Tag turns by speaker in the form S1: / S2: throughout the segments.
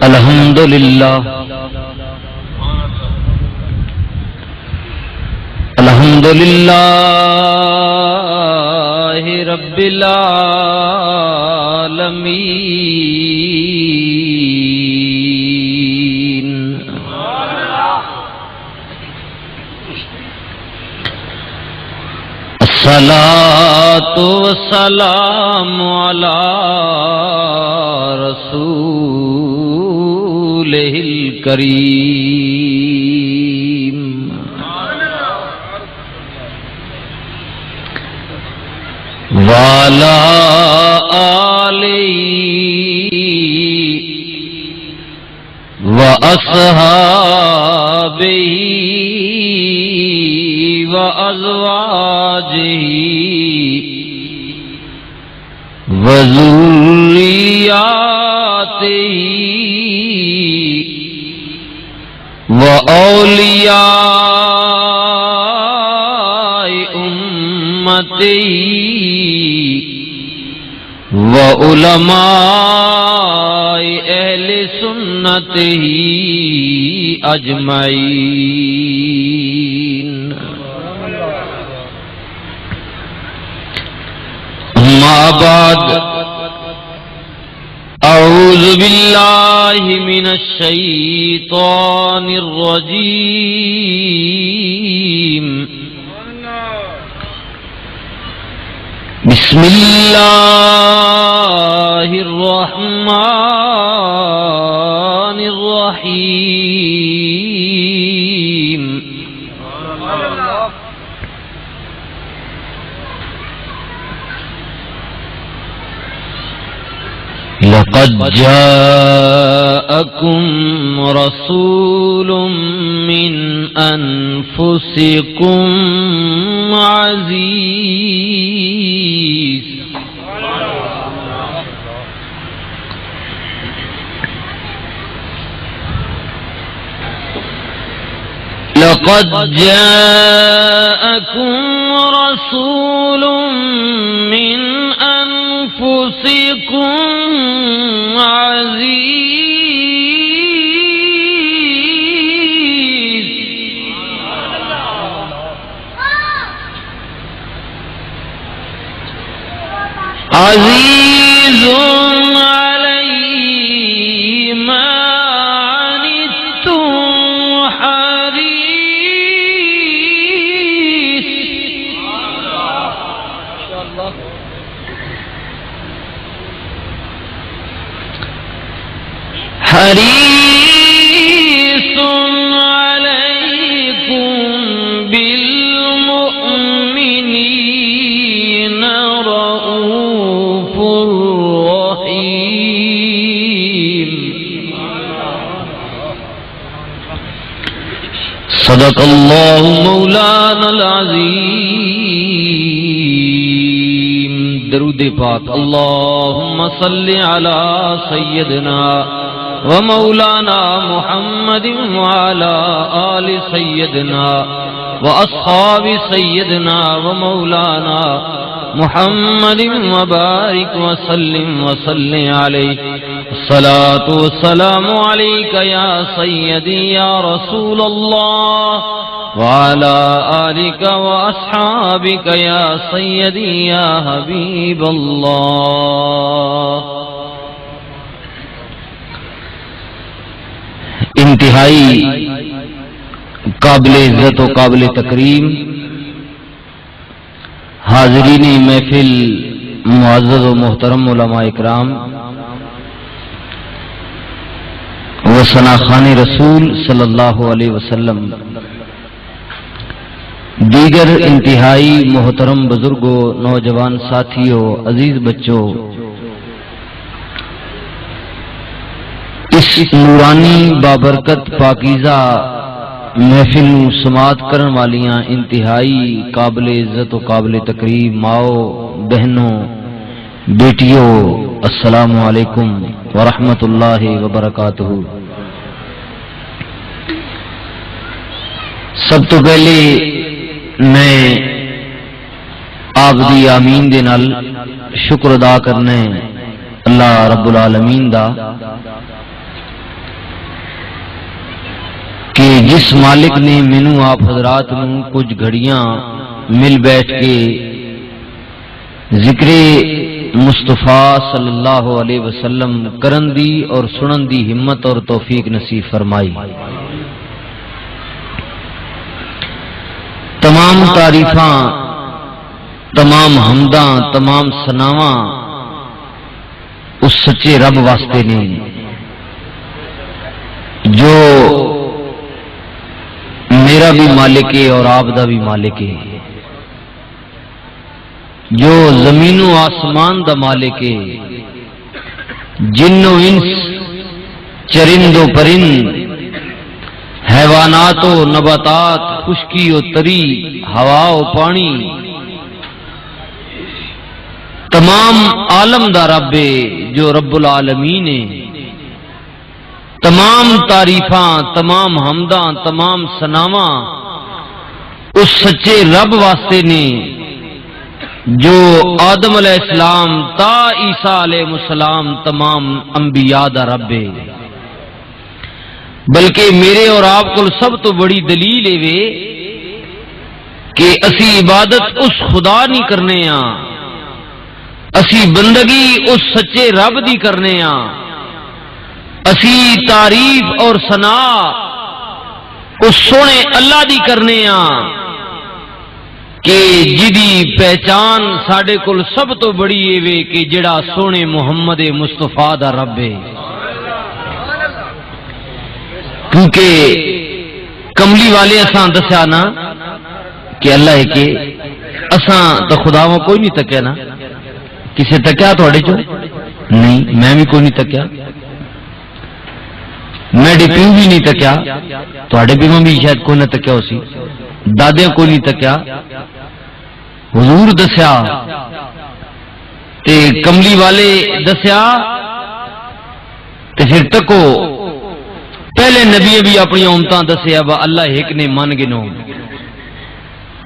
S1: الحمدللہ الحمدللہ رب العالمین الصلاۃ والسلام علی رسولہ الکریم وعلی آلہ واصحابہ وازواجہ وذریاتہ واولیاء امتہ وعلماء اہل سنتہ اجمعین اما بعد اعوذ باللہ من الشیطان الرجیم بسم اللہ الرحمن الرحیم لقد جاءكم رسول من أنفسكم عزيز لقد جاءكم رسول من أنفسكم عزيز عزيز عليه ما عنتم حريص حريص عليكم بالمؤمنين رؤوف رحيم صدق الله مولانا العظيم درود پاک اللهم صل على سيدنا ومولانا محمد وعلى آل سيدنا وأصحاب سيدنا ومولانا محمد وبارك وسلم عليه الصلاة والسلام عليك يا سيدي يا رسول الله وعلى آلك وأصحابك يا سيدي يا حبيب الله انتہائی قابل عزت و قابل تکریم حاضرین محفل معزز و محترم علماء اکرام و ثناخان رسول صلی اللہ علیہ وسلم، دیگر انتہائی محترم بزرگوں، نوجوان ساتھیوں، عزیز بچوں، اس نورانی بابرکت پاکیزہ محفل سماعت کرن والیاں انتہائی قابل عزت و قابل تکریم ماؤ، بہنوں، بیٹیوں، السلام علیکم ورحمۃ اللہ وبرکاتہ۔ سب تو پہلے میں آپ دی آمین دے نال شکر ادا کرنے اللہ رب العالمین دا جس مالک نے مینوں آپ حضرات نوں کچھ گھڑیاں مل بیٹھ کے ذکر مصطفیٰ صلی اللہ علیہ وسلم کرن دی اور سنن دی ہمت اور توفیق نصیب فرمائی. تمام تعریفاں، تمام حمداں، تمام ثناواں اس سچے رب واسطے نے جو میرا بھی مالک ہے اور آپ دا بھی مالک ہے، جو زمین و آسمان دا مالک ہے، جن و انس، چرند و پرند، حیوانات و نباتات، خشکی و تری، ہوا و پانی، تمام عالم دا رب ہے جو رب العالمین ہے. تمام تعریفاں، تمام حمداں، تمام ثناواں اس سچے رب واسطے نے جو آدم علیہ السلام تا عیسیٰ علیہ السلام تمام انبیاء دا رب ہے. بلکہ میرے اور آپ کو سب تو بڑی دلیل ہے کہ اسی عبادت اس خدا نہیں کرنے ہاں، اسی بندگی اس سچے رب دی کرنے ہاں، اسی تعریف اور ثنا اس سونے اللہ دی کرنے ہاں کہ جدی پہچان ساڈے کول سب تو بڑی ہے کہ جڑا سونے محمد مصطفیٰ دا رب ہے. کیونکہ کملی والے اساں دسیا نا کہ اللہ ہے کہ اساں تو خداواں کوئی نہیں تکیا نا. کسے تکیا تھوڑے چو نہیں، میں بھی کوئی نہیں تکیا، میں پیو بھی نہیں تکیا، تھوڑے پیو بھی شاید کوئی نہ تکیا ہو سی، دادیاں کوئی نہیں تکیا. حضور دسیا تے کملی والے دسیا تے پھر تکو. پہلے نبی بھی اپنی امتاں دسیا با اللہ ایک نے من گنو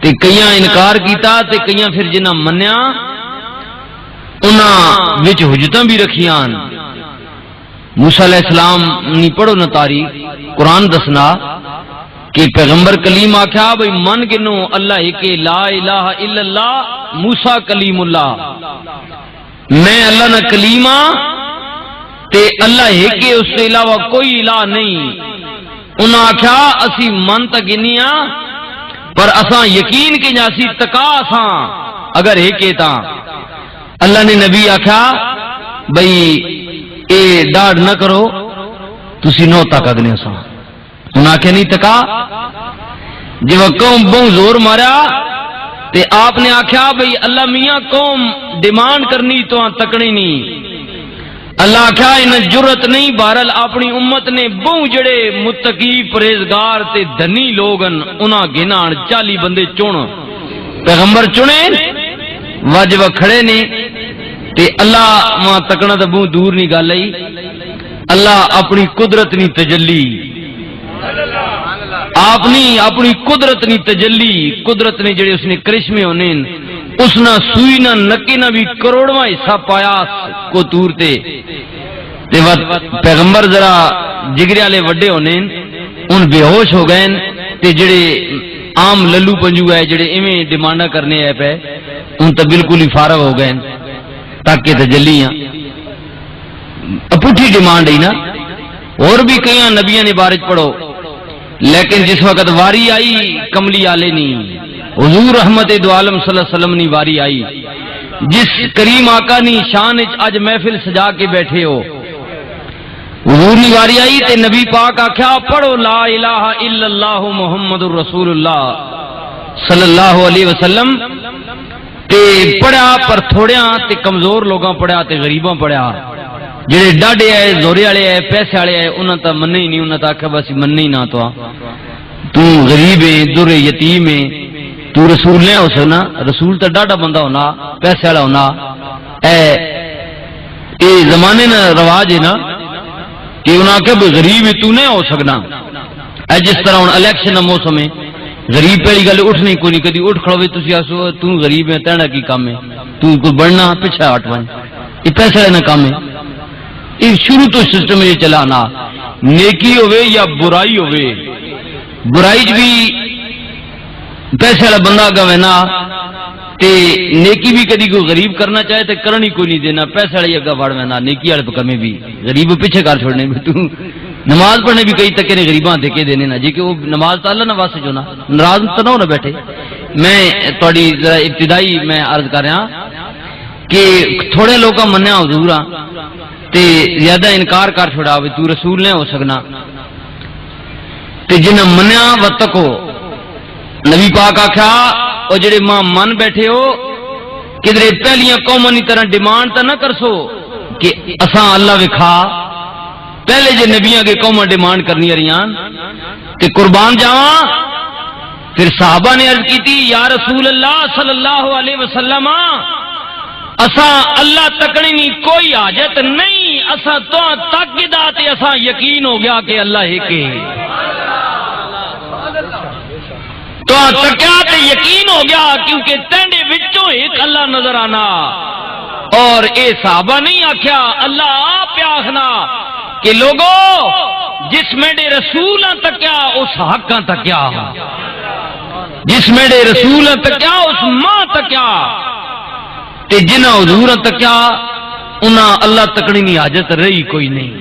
S1: تے کئیاں انکار کیتا تے کئیاں پھر جنہاں منیا انہاں وچ حجتاں بھی رکھیاں. موسیٰ علیہ السلام نہیں پڑھو نہ تاریخ، قرآن دسنا کہ پیغمبر کلیم آکھا بھئی من گنو اللہ ایک لا الہ الا اللہ موسیٰ کلیم اللہ، میں اللہ نہ کلیمہ تے اللہ ایک اس سے علاوہ کوئی الہ نہیں. انہاں آکھا اسی من تا گنیاں پر اساں یقین کہ جاسی تکا اساں اگر ایک تا. اللہ نے نبی آکھا بھئی اے ڈاڑ نہ کرو تسی نو تک اگنے اساں. انہاں آکھا نہیں تکا. جب قوم بہت زور مارا تے آپ نے آکھا بھئی اللہ میاں قوم ڈیمانڈ کرنی تو تکڑی نہیں. اللہ آکھا انہیں جرت نہیں. بہرحال اپنی امت نے بہت جڑے متقی پرہیزگار تے دھنی لوگن انہاں گنان 40 بندے چون پیغمبر چنے واجب کھڑے نے تے اللہ ماں تکنا تو بہت دور نہیں گل آئی. اللہ اپنی قدرت نہیں تجلی، اپنی قدرت نہیں تجلی، قدرت نے جڑے اس نے کرشمے ہونے اس نہ سوئی نہ نکی نہ بھی کروڑواں حصہ پایا کو تور تے پیغمبر ذرا جگرے والے وڈے ہونے ان بے ہوش ہو گئے تے جڑے عام للو پنجو ہے جڑے ایویں ڈیمانڈا کرنے آئے پے ان تو بالکل ہی فارغ ہو گئے تاکہ تجلیاں پٹھی ڈیمانڈ ہی نا. اور بھی کئی نبیاں نے بارش پڑھو لیکن جس وقت واری آئی کملی آلے نہیں، حضور رحمت دو عالم صلی اللہ علیہ وسلم نے واری آئی جس کریم آقا نے شان اج محفل سجا کے بیٹھے ہو حضور نے واری آئی تے نبی پاک آکھیا پڑھو لا الہ الا اللہ محمد الرسول اللہ صلی اللہ علیہ وسلم. تے پڑھیا پر تھوڑیاں تے کمزور لوگاں پڑھیا تے غریباں پڑھیا. جڑے ڈاڈے آئے زورے والے آئے پیسے والے آئے انہاں تا مننے ہی نہیں. انہاں تا آکھیا بس مننے ہی نہ تو غریب ہے در یتیم ہے تو رسول نہیں ہو سکنا. رسول تو ڈاڈا بندہ ہونا پیسے والا ہونا. اے زمانے نا رواج ہے نا کہ انہاں آکھیا غریب ہے تو نہیں ہو سکنا. اے جس طرح ہن الیکشن دا موسم ہے غریب پہلی گل اٹھنے کوئی نہیں کدی اٹھ کھڑوے تسی آسو تو غریب ہے تیرا کی کام ہے تو کوئی بڑھنا پیچھے ہٹ وائیں یہ پیسے لینا کام ہے. یہ شروع تو سسٹم یہ چلانا نیکی ہوئے یا برائی ہوئے برائی بھی پیسے والا بندہ گوینا تے نیکی بھی کدی کوئی غریب کرنا چاہے تو کرنی کوئی نہیں دینا، پیسے والے اگا وڑ وینا، نیکی والے کمے بھی غریب پیچھے کر چھوڑنے بھی، تو نماز پڑھنے بھی کئی تکے نے غریباں دے کے دینے نا جی کہ وہ نماز تو اللہ نہ واسطے جو نا ناراض تو نہ بیٹھے۔ میں تھوڑی ذرا ابتدائی میں عرض کر رہا کہ تھوڑے لوگ منیا حضور آ تے زیادہ انکار کر چھوڑا بھی تو رسول نہیں ہو سکنا، تے جنہیں منیا وتکو نبی پاک آخیا اور جڑے ماں من بیٹھے ہو کدھر پہلیاں قوموں کی طرح ڈیمانڈ تو نہ کرسو کہ اساں اللہ وکھا، پہلے جے نبیاں کے قوماں ڈیمانڈ کرنی رہیاں تے قربان جاواں۔ پھر صحابہ نے عرض کی تھی یا رسول اللہ صلی اللہ علیہ وسلم اساں اللہ تکنے نہیں کوئی حاجت نہیں، اساں تو تک دا تے اساں یقین ہو گیا کہ اللہ ایک ہے، تو تکیا تے یقین ہو گیا کیونکہ تینڈے وچوں ایک اللہ نظر آنا، اور اے صحابہ نہیں آکھیا اللہ آپ آخنا کہ لوگوں جس میرے رسول تکیا اس حق تکیا، جس میرے رسول تکیا اس ماں تکیا، تے جنہ حضور تکیا انہاں اللہ تکڑی نہیں حاجت رہی کوئی نہیں،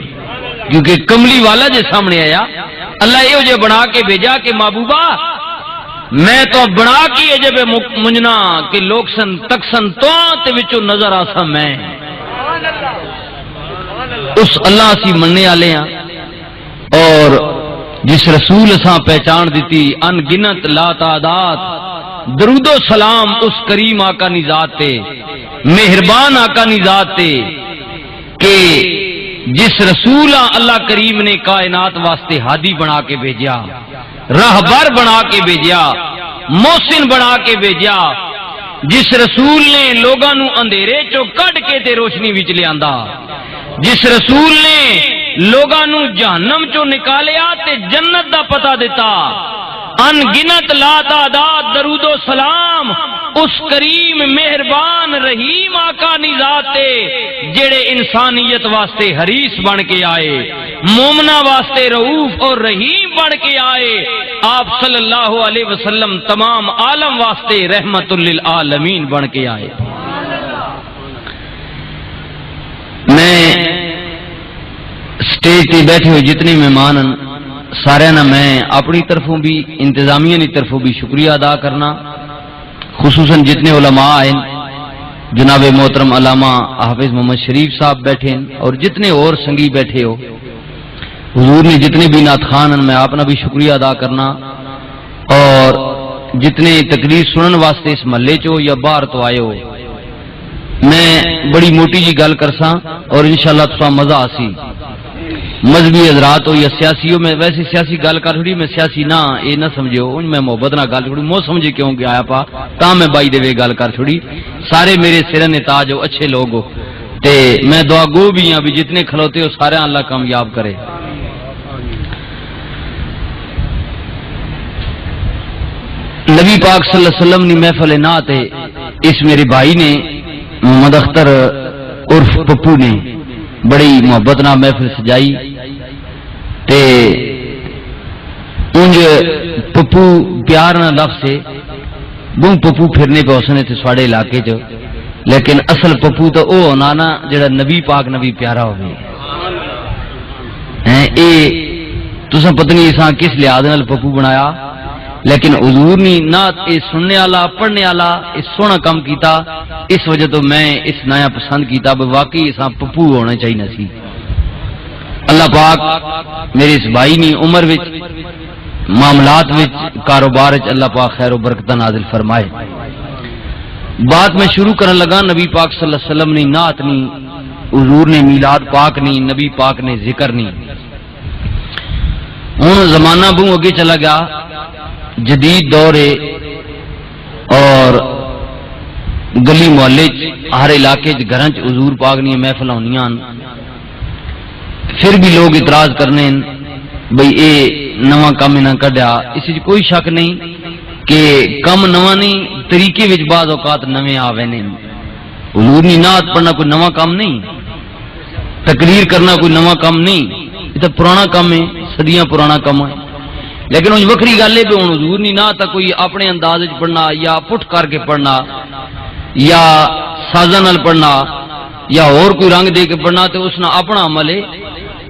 S1: کیونکہ کملی والا جے سامنے آیا اللہ یہ جو بنا کے بھیجا کہ محبوبہ میں تو بنا کے جب منجنا کہ لوگ سن تک سن تو تے وچوں نظر آسا میں اس اللہ سی مننے والے ہاں، اور جس رسول اساں پہچان دیتی ان گنت لا تعداد، درود و سلام اس کریم آقا نی ذات تے، مہربان آقا نی ذات تے کہ جس رسول اللہ کریم نے کائنات واسطے ہادی بنا کے بھیجا، راہبر بنا کے بھیجا، محسن بنا کے بھیجا، جس رسول نے لوگاں نو اندھیرے چو کڈ کے تے روشنی وچ لیاندا، جس رسول نے لوگاں نو جہنم چو نکالیا تے جنت دا پتہ دیتا، ان گنت لا تعداد درود و سلام اس کریم مہربان رحیم آقا نی ذات تے جڑے انسانیت واسطے حریص بن کے آئے، مومنا واسطے رؤوف اور رحیم بن کے آئے، آپ صلی اللہ علیہ وسلم تمام عالم واسطے رحمت للعالمین بن کے آئے۔ میں سٹیج تے بیٹھے ہوئے جتنے مہمان سارے نا میں اپنی طرفوں بھی انتظامیہ کی طرفوں بھی شکریہ ادا کرنا، خصوصاً جتنے علماء آئے، جناب محترم علامہ حافظ محمد شریف صاحب بیٹھے اور جتنے اور سنگی بیٹھے ہو، حضور نے جتنے بھی نعت خان میں آپ نے بھی شکریہ ادا کرنا، اور جتنے تقریر سنن واسطے اس محلے چو یا باہر تو آئے ہو، میں بڑی موٹی جی گل کرساں اور انشاءاللہ تساں مزہ آسی، مذہبی حضرات ہو یا سیاسی ہو، میں ویسے سیاسی گل کر چھوڑی، میں سیاسی نہ یہ نہ سمجھو میں محبت نہ گل چھوڑی، مو سمجھے کیوں کہ آیا پا تا میں بائی دے گل کر چھوڑی، سارے میرے سرن تاج ہو، اچھے لوگ ہو، تے میں دعا گو بھی ہاں بھی جتنے کھلوتے ہو سارے اللہ کامیاب کرے۔ نبی پاک صلی اللہ علیہ وسلم نے محفل نعت ہے، اس میرے بھائی نے محمد اختر عرف پپو نے بڑی محبت نہ محفل سجائی، تے انج پپو پیار نہ لفظ سے بوں پپو پھرنے پہ حسنے تھے سواڑے علاقے چ، لیکن اصل پپو تو او ہونا نا جڑا نبی پاک نبی پیارا ہوگی اے تساں پتہ نہیں اساں کس لحاظ نال پپو بنایا، لیکن حضور نے نہ سننے والا پڑھنے والا اس سونا کام کیتا، اس وجہ تو میں اس نیا پسند کیتا واقعی اساں پپو ہونا چاہیے سی۔ اللہ پاک میرے اس بھائی نے عمر وچ معاملات وچ کاروبار وچ اللہ پاک خیر و برکت نازل فرمائے۔ بات میں شروع کرن لگا نبی پاک صلی اللہ علیہ وسلم نے نعت نہیں، حضور نے میلاد پاک نہیں، نبی پاک نے ذکر نہیں۔ ہن زمانہ بوں اگے چلا گیا، جدید دور ہے، اور گلی محلے ہر علاقے گھراں چ حضور پاک نے محفل ہونیاں، پھر بھی لوگ اعتراض کرنے بھئی اے نواں کام نہ کڈیا، اس وچ کوئی شک نہیں کہ کم نواں نہیں، طریقے وچ بعض اوقات نویں آوے نے۔ حضور نے نعت پڑھنا کوئی نواں کام نہیں، تقریر کرنا کوئی نواں کام نہیں، یہ تو پرانا کام ہے، صدیاں پرانا کام ہے، لیکن ان وکری گل ہے بھی ہوں حضور نہیں نہ تا کوئی اپنے انداز پڑھنا یا پٹ کر کے پڑھنا یا سازاں نال پڑھنا یا اور کوئی رنگ دے کے پڑھنا تو اس نے اپنا عمل ہے،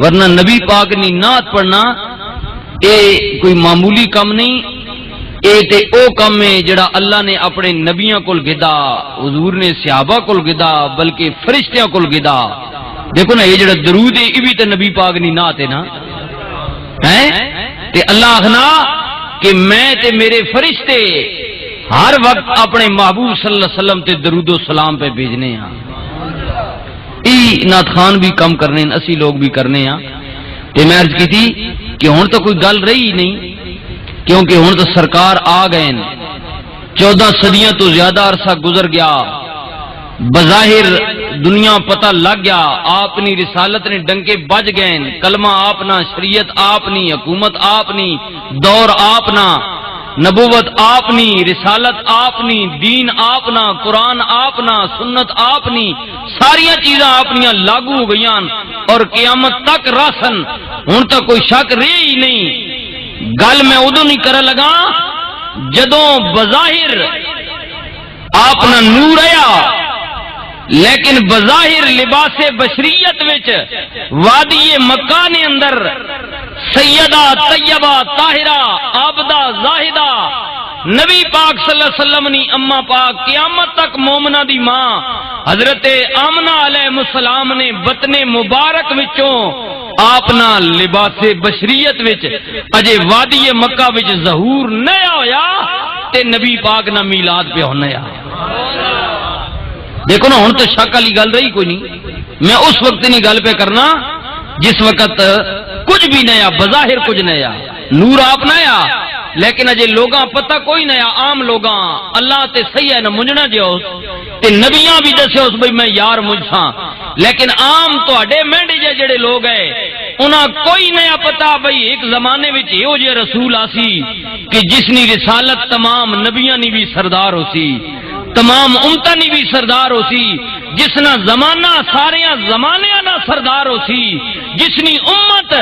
S1: ورنہ نبی پاک نی نعت پڑھنا اے کوئی معمولی کم نہیں، اے تے او کم ہے جڑا اللہ نے اپنے نبیاں کول گدا، حضور نے صحابہ کول گدا، بلکہ فرشتیاں کول گدا۔ دیکھو نا یہ جڑا درود ہے یہ بھی تے نبی پاک نی نعت ہے نا، ہیں تے اللہ آخنا کہ میں تے میرے فرشتے ہر وقت اپنے محبوب صلی اللہ علیہ وسلم تے درود و سلام پہ بھیجنے ہیں۔ نعت خان بھی کم کرنے ہیں، اسی لوگ بھی کرنے ہیں۔ تے میں عرض کی تھی کہ ہن تو کوئی گل رہی نہیں، کیونکہ ہن تو سرکار آ گئے، 14 صدیاں تو زیادہ عرصہ گزر گیا، بظاہر دنیا پتہ لگ گیا، آپ نی رسالت نے ڈنکے بج گئے، کلمہ آپنا، شریعت آپنی، حکومت آپنی، دور آپنا، نبوت آپنی، رسالت آپنی، دین آپنا، قرآن آپنا، سنت آپنی، ساری چیزاں اپنیاں لاگو ہو گئیاں اور قیامت تک راسن۔ ہن تک کوئی شک رہی ہی نہیں۔ گل میں ادو نہیں کر لگا جدوں بظاہر اپنا نور آیا، لیکن بظاہر لباس بشریت وچ وادی مکہ نے اندر سیدہ طیبہ طاہرہ عابدہ زاہدہ نبی پاک صلی اللہ علیہ وسلم نی اما پاک قیامت تک مومنہ دی ماں حضرت آمنہ علیہ السلام نے بطن مبارک وچوں اپنا لباس بشریت وچ اجے وادی مکہ وچ ظہور نیا ہویا تے نبی پاک نہ میلاد پہ ہونا۔ دیکھو نا ہن تو شک والی گل رہی کوئی نہیں۔ میں اس وقت نہیں گل پہ کرنا جس وقت کچھ بھی نیا، بظاہر کچھ نیا، نور آپ نیا، لیکن اجے لوگاں پتہ کوئی نیا، عام لوگاں اللہ تے صحیح ہے نہ منجنا جو تے نبیاں بھی دسے اس بھئی میں یار مجھساں، لیکن عام تواڈے مینڈے جڑے لوگ ہے انہاں کوئی نیا پتہ بھئی ایک زمانے وچ ایہو جے رسول آسی کہ جس نی رسالت تمام نبیاں نی بھی سردار ہو سی، تمام امتاں نی بھی سردار ہو سی، جس نہ زمانہ ساریاں زمانیاں نہ سردار ہو سی، جس نی امت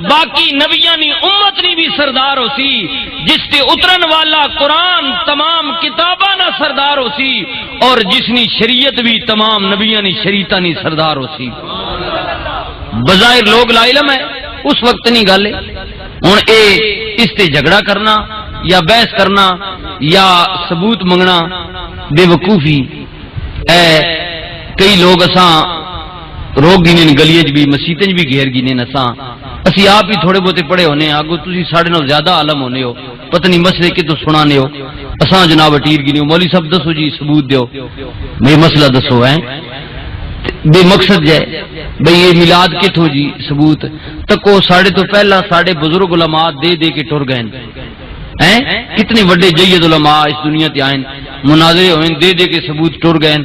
S1: باقی نبیاں نی امت نی بھی سردار ہو سی، جس تے اترن والا قرآن تمام کتاباں نہ سردار ہو سی، اور جس نی شریعت بھی تمام نبیاں نی شریعتاں نی سردار ہو سی۔ بظاہر لوگ لا علم ہے، اس وقت نہیں گل ہے۔ ہن اے اس تے جھگڑا کرنا یا بحث کرنا یا ثبوت منگنا بے وقوفی اے کئی لوگ اساں روک گینے گلیے بھی مسیتیں بھی گھیر گینے اساں اسی آپ ہی تھوڑے بہتے پڑھے ہونے ہیں، اگو تسی ساڑھے نال زیادہ عالم ہونے ہو، پتہ نہیں مسئلے کی تو سنانے ہو، اساں جناب اٹیر گینے ہو، مولوی صاحب دسو جی ثبوت دیو، میں مسئلہ دسو ہے بے مقصد جائے بھئی یہ میلاد کتھو جی ثبوت تکو ساڑھے تو پہلا ساڑھے بزرگ علماء دے دے کے ٹر گئے ہیں، کتنے وڈے جید علماء اس دنیا تے آئیں، مناظرے ہوئیں دے دے کے ثبوت ٹر گئے،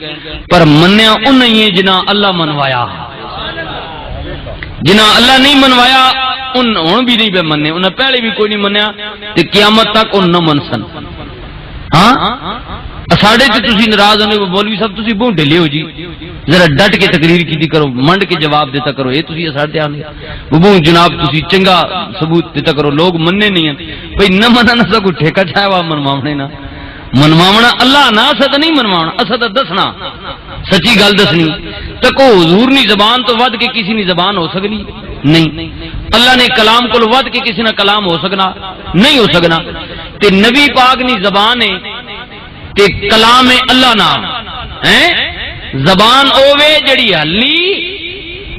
S1: پر منیا ان نہیں ہے جنہ اللہ منوایا، جنہ اللہ نہیں منوایا ان بھی نہیں پہ مننے، انہیں پہلے بھی کوئی نہیں منیا تے قیامت تک ان نہ منسن۔ ہاں ساڑھے تے تسی ناراض ہونے مولوی صاحب تسی بہت ڈھلے ہو جی، ذرا ڈٹ کے تقریر کی کرو، منڈ کے جواب دیتا کرو، یہ تسی ساڑھے آنے وہ جناب تسی چنگا ثبوت دیتا کرو، لوگ مننے نہیں ہیں بھئی نہ مننا نہ سا کوئی ٹھیکہ چھایا ہوا منواونے نہ منواونا اللہ نہ اسد نہیں منواونا، اسد دسنا سچی گل دسنی تکو حضور نی زبان تو ود کے کسی نی زبان ہو سکنی نہیں، اللہ نے کلام کو ود کے کسی نہ کلام ہو سکنا نہیں ہو سکنا، تے نبی پاک نی زبان ہے تے کلام اللہ نام ہیں، زبان اوے جڑی ہلی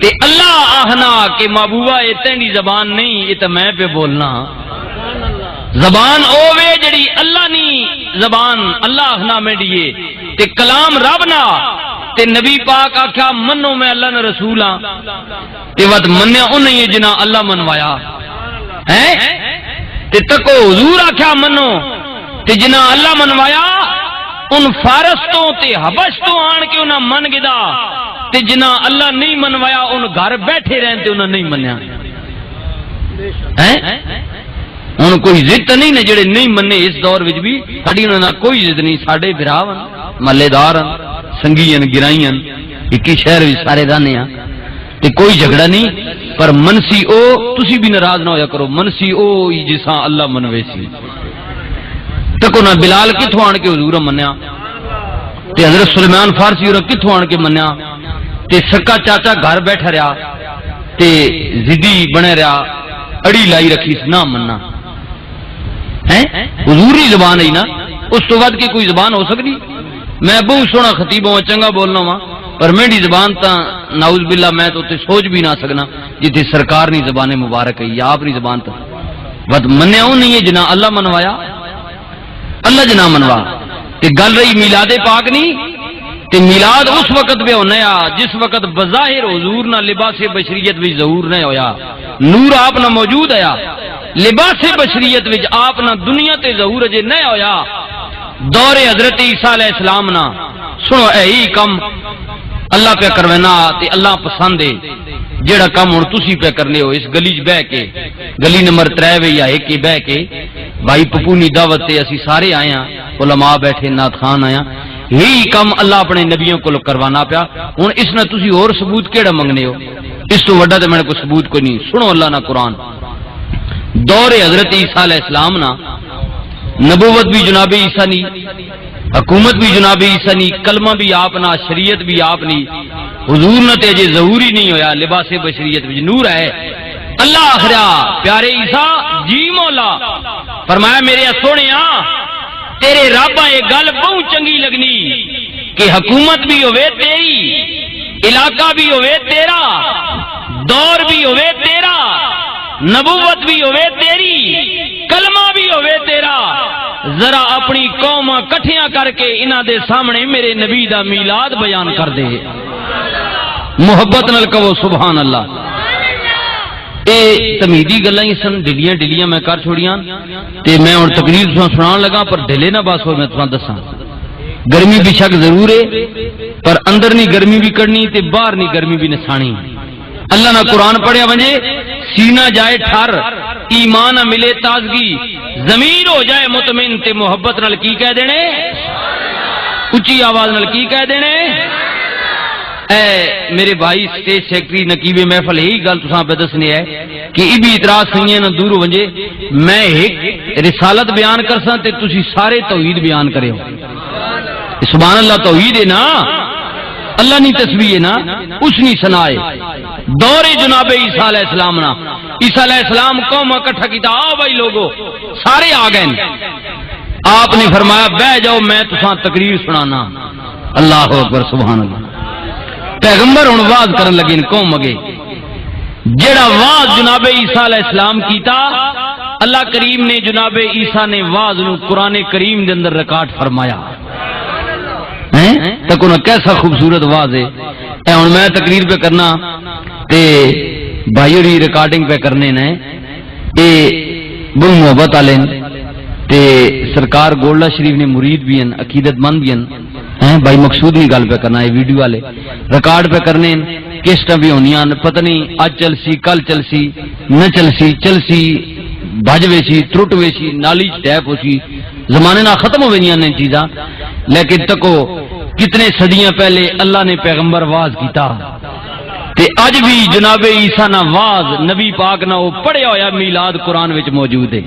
S1: تے اللہ آہنا کہ محبوبہ یہ تینی زبان نہیں، یہ تو میں پہ بولنا، زبان اوے جڑی اللہ نی زبان اللہ آہنا میں دیئے تے کلام رب نا تے نبی پاک آکھا منو میں اللہ نے رسول ہاں تے وقت منیا انہیں جنہ اللہ منوایا ہیں، تے تکو حضور آکھا منو تے جنہ اللہ منوایا ان فارس تو تے حبش تو آن کے انہاں من گدا تے جنہ اللہ نہیں منوایا ان گھر بیٹھے رہن تے انہاں نہیں منیا ان کوئی ضد نہیں نے جڑے نہیں مننے اس دور وچ بھی ساڈی انہاں نال کوئی ضد نہیں، ساڈے بھراون محلے دار سنگیاں گرائیاں ایک ہی شہر وچ سارے رہنے ہاں، تے کوئی جھگڑا نہیں، پر منسی او تسی بھی ناراض نہ ہویا کرو، منسی او جساں اللہ منوے سی۔ تکو نہ بلال کتھوں آن کے حضور منیا، تے حضرت سلیمان فارسی اور کتھوں آن کے منیا، تے سکا چاچا گھر بیٹھا رہا تے ضدی بنے رہا، اڑی لائی رکھی نہ مننا ہے، حضور دی زبان ہے نا، اس تو بعد کی کوئی زبان ہو سکتی؟ میں بہت سونا خطیب ہوں، چنگا بولنا وا، پر میری زبان تا نعوذ باللہ میں تو سوچ بھی نہ سکنا جتنے سرکار نی زبان مبارک ہے یا آپ نی زبان تا بد منیا ہوں نہیں ہے جنا اللہ منوایا، اللہ جنا منوا۔ تے گل رہی میلاد پاک نہیں، تے میلاد اس وقت پہ ہونا جس وقت بظاہر حضور نہ لباس بشریت بھی ظہور نہ ہویا، نور آپ نہ موجود آیا، لباس بشریت وچ آپ نہ دنیا تے ظہور اجے نہ ہویا، دور حضرت عیسیٰ علیہ السلام نہ سنو اے کم اللہ پہ کروینا تے اللہ پسند ہے، جیڑا کم ہن تسی پہ کرنے ہو اس گلی چ بہ کے، گلی نمبر 3 یا 1 بہ کے، بھائی پپو نی دعوت تے اسی سارے آئے ہاں، علماء بیٹھے، نعت خان آیا، یہی کم اللہ اپنے نبیوں کو کروانا پیا۔ ہن اس نے تسی اور ثبوت کیڑا منگنے ہو؟ اس تو وڈا تے میں کوئی ثبوت کوئی نہیں۔ سنو اللہ نہ قرآن، دور حضرت عیسیٰ علیہ السلام نا نبوت بھی جناب عیسیٰ نی، حکومت بھی جناب عیسیٰ نی، کلمہ بھی آپ نا، شریعت بھی آپ نی، حضور نہ تے جے ظہوری نہیں ہویا، لباس بشریت وچ نور ہے۔ اللہ آخرا پیارے عیسیٰ جی مولا فرمایا میرے سونیا تیرے رب یہ گل بہت چنگی لگنی کہ حکومت بھی ہوئے تیری، علاقہ بھی ہوئے تیرا، دور بھی ہوئے تیرا، نبوت بھی ہوئے تیری، کلمہ بھی ہوئے تیرا، ذرا اپنی قوم کٹھیاں کر کے انہاں دے سامنے میرے نبی دا میلاد بیان کر دے، محبت نال کہو سبحان اللہ۔ اے تمیدی گلاں سن ڈلیاں ڈلیاں میں کر چھوڑیاں تے میں ہن تقریر سنان لگا، پر ڈھلے نہ بس ہو، میں تمہیں دساں گرمی بھی شک ضرور ہے، پر اندر نہیں گرمی بھی کرنی تے باہر نہیں گرمی بھی نسانی۔ اللہ نہ قرآن پڑھیا ونجے سینہ جائے ٹھر، ایمان ملے تازگی، ضمیر ہو جائے مطمئن تے محبت نال کی کہہ دینے، اچھی آواز نال کی کہہ دینے۔ اے میرے بھائی سٹیج سیکٹری نقیب محفل یہی گل تساں پہ دسنی ہے کہ ای بھی اعتراض سنگیاں نہ دور ونجے میں ایک رسالت بیان کرساں تے تسی سارے توحید بیان کرے ہو۔ سبحان اللہ توحید ہے نا، اللہ نی تسبیح ہے نا، اس نی ثنا ہے۔ دور جناب عیسیٰ علیہ السلام نا، عیسیٰ علیہ السلام قوم اکٹھا کیتا، آؤ بھائی لوگو سارے آ گئے، آپ نے فرمایا بہ جاؤ میں تساں تقریر سنانا۔ اللہ اکبر سبحان اللہ۔ پیغمبر ہن واز کرن لگے قوم اگے، جیڑا واز جناب عیسیٰ علیہ السلام کیتا، اللہ کریم نے جناب عیسیٰ نے was no Quran cream they another record فرمایا۔ تک انہوں کیسا خوبصورت واز ہے۔ اے ہن میں تقریر پہ کرنا تے بھائی دی ریکارڈنگ پہ کرنے نے، اے بہت محبت والے تے سرکار گولڈا شریف نے مرید بھی ہیں، عقیدت مند بھی ہیں، بھائی مقصود نہیں گل پہ کرنا ہے، ویڈیو والے ریکارڈ پہ کرنے کیسٹاں بھی ہونیاں، پتہ نہیں اج چلسی کل چلسی نہ چلسی، چلسی بج ویسی ترٹ ویسی نالی ٹیپ ہو سی، زمانے نہ ختم ہو گئی نے چیزاں، لیکن تکو کتنے صدیاں پہلے اللہ نے پیغمبر واز کیتا تے اج بھی جناب عیسیٰ نہ واز نبی پاک نہ وہ پڑھیا ہویا میلاد قرآن وچ موجود ہے۔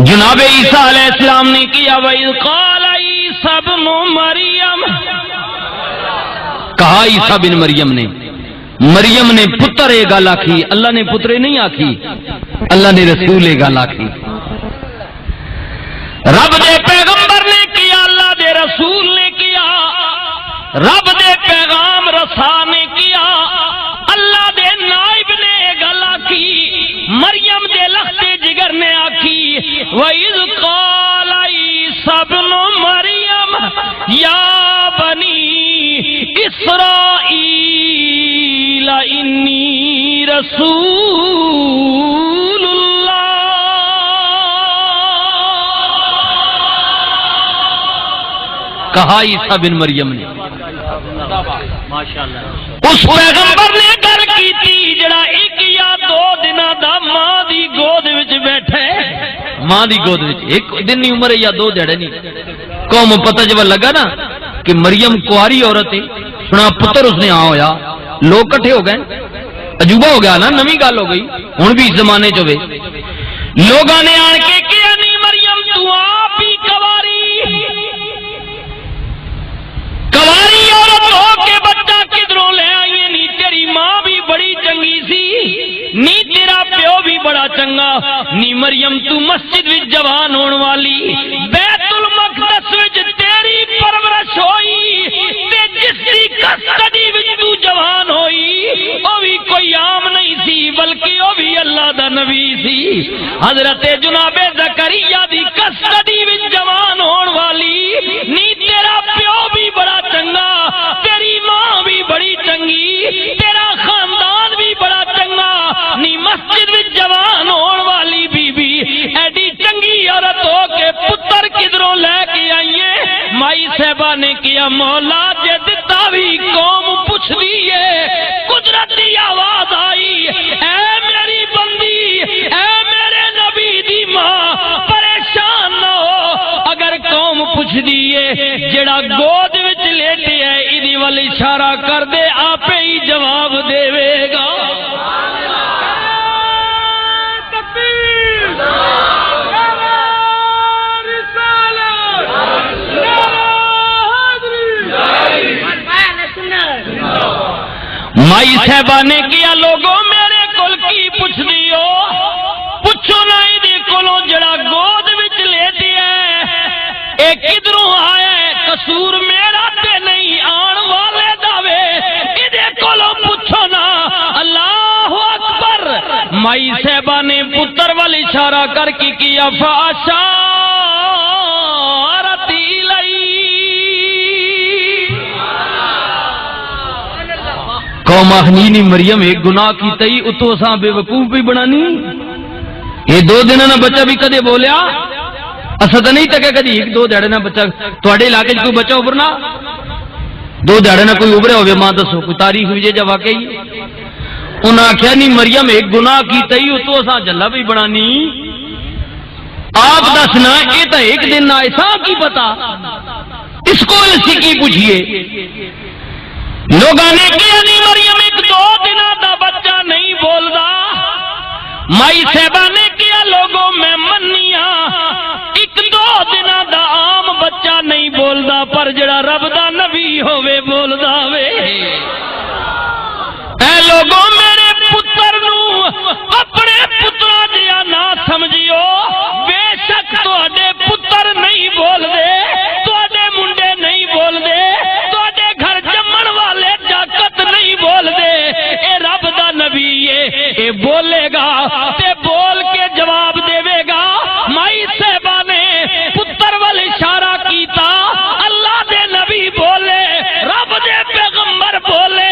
S1: جناب عیسیٰ علیہ السلام نے کیا وَإِذْ قَالَ عِيسَى ابْنُ مَرْيَمَ، کہا عیسیٰ بن مریم نے پتر یہ گل آکھی، اللہ نے پترے نہیں آکھی، اللہ نے رسول یہ گل آکھی، رب دے پیغمبر نے کیا، اللہ دے رسول نے کیا، رب دے پیغام رسا نے کیا، اللہ دے نائب نے گل آکھی، مریم دے لختے جگر نے آکھی وَإِذْ قَالَ عِيسَى ابْنُ مَرْيَمَ يَا بَنِي إِسْرَائِيلَ إِنِّي رَسُولُ اللَّهِ، کہا عیسیٰ بن مریم نے، اس پیغمبر نے گل کیتی جڑا ایک یا دو دنوں دا ماں دی گود وچ بیٹھے، ماں دی گود وچ ایک دن دی عمر ہے یا دو دہڑے نہیں، قوم پتہ جب لگا نا کہ مریم کواری عورت ہے، سنا پتر اس نے ہاں ہویا لوگ کٹھے ہو گئے عجوبہ ہو گیا نا نویں گل ہو گئی ہن بھی اس زمانے چ ہوے لوگاں نے آن کے کیا نہیں مریم تو آپ ہی کواری عورت ہو کے بچہ کدھروں لے آئی نی تیری ماں بھی بڑی چنگی سی نی تیرا پیو بھی بڑا چنگا نی مریم تو مسجد وچ جوان ہون والی بیت المقدس وچ تیری پرورش ہوئی تے جس دی کسٹڈی وچ تو جوان ہوئی او بھی کوئی عام نہیں سی بلکہ او بھی اللہ دا نبی سی حضرت جناب زکریا دی کسٹڈی وچ جوان ہون والی نی تیرا پیو بھی بڑا چنگا تیری ماں بھی بڑی چنگی تیرا خاندان بھی بڑا چنگا نی مسجد وچ جوان ہون والی بی بی ایڈی چنگی عورت ہو کے پتر کدھروں لے کے آئیے مائی صاحبہ نے کیا مولا جے دتا بھی قوم پوچھ دیئے قدرت دی آواز آئی اے میری بندی اے میرے نبی دی ماں پریشان نہ ہو اگر قوم پوچھ دیئے جڑا گود وچ لیٹے ہے ایدی وال اشارہ کر دے آپ ہی جواب دے گا مائی صاحبہ نے کیا لوگوں میرے کل کی پوچھ دیو پوچھو نہ ایدی کولوں جڑا گود وچ لیٹے ہے اے کدھروں آیا ہے قصور میرا تے نہیں آن والے داوے ایدے کولوں پوچھو نا اللہ اکبر مائی صاحبہ نے پتر وال اشارہ کر کے کیا فاشارت الی قوم آخنی مریم ایک گناہ کی تئی اتو ساں بے وقوف بھی بنانی یہ 2 دن نہ بچہ بھی کدے بولیا اسد نہیں تکے کدی 1-2 دیڑے نہ بچہ تواڈے علاقے کوئی بچہ ابھرنا 2 دیڑے نہ کوئی ابھرے ہوے ماں دسو کوئی تاریخ وچ جا واقعی انہاں آکھیا نہیں مریم ایک گناہ کی تئی اتو ساں جلا بھی بنانی آپ دسنا یہ تو ایک دن نہ ایسا کی پتا اس کو اسی کی پوچھئے لوگاں نے کیا نہیں مریم 1-2 دنوں دا بچہ نہیں بولدا مائی صاحبہ نے کیا لوگوں میں منیا 1-2 دنوں دا عام بچہ نہیں بولدا پر جڑا رب دا نبی ہوے بولدا وے اے لوگوں میرے پتر نو اپنے پترا جیا نہ سمجھیو بے شک تواڈے پتر نہیں بول دے تواڈے منڈے نہیں بول دے تواڈے گھر جمن والے جاکت نہیں بول دے اے رب دا نبی اے بولے گا تے بول کے جواب دے گا مائی صاحبہ نے پتر وال اشارہ کیتا اللہ دے نبی بولے رب دے پیغمبر بولے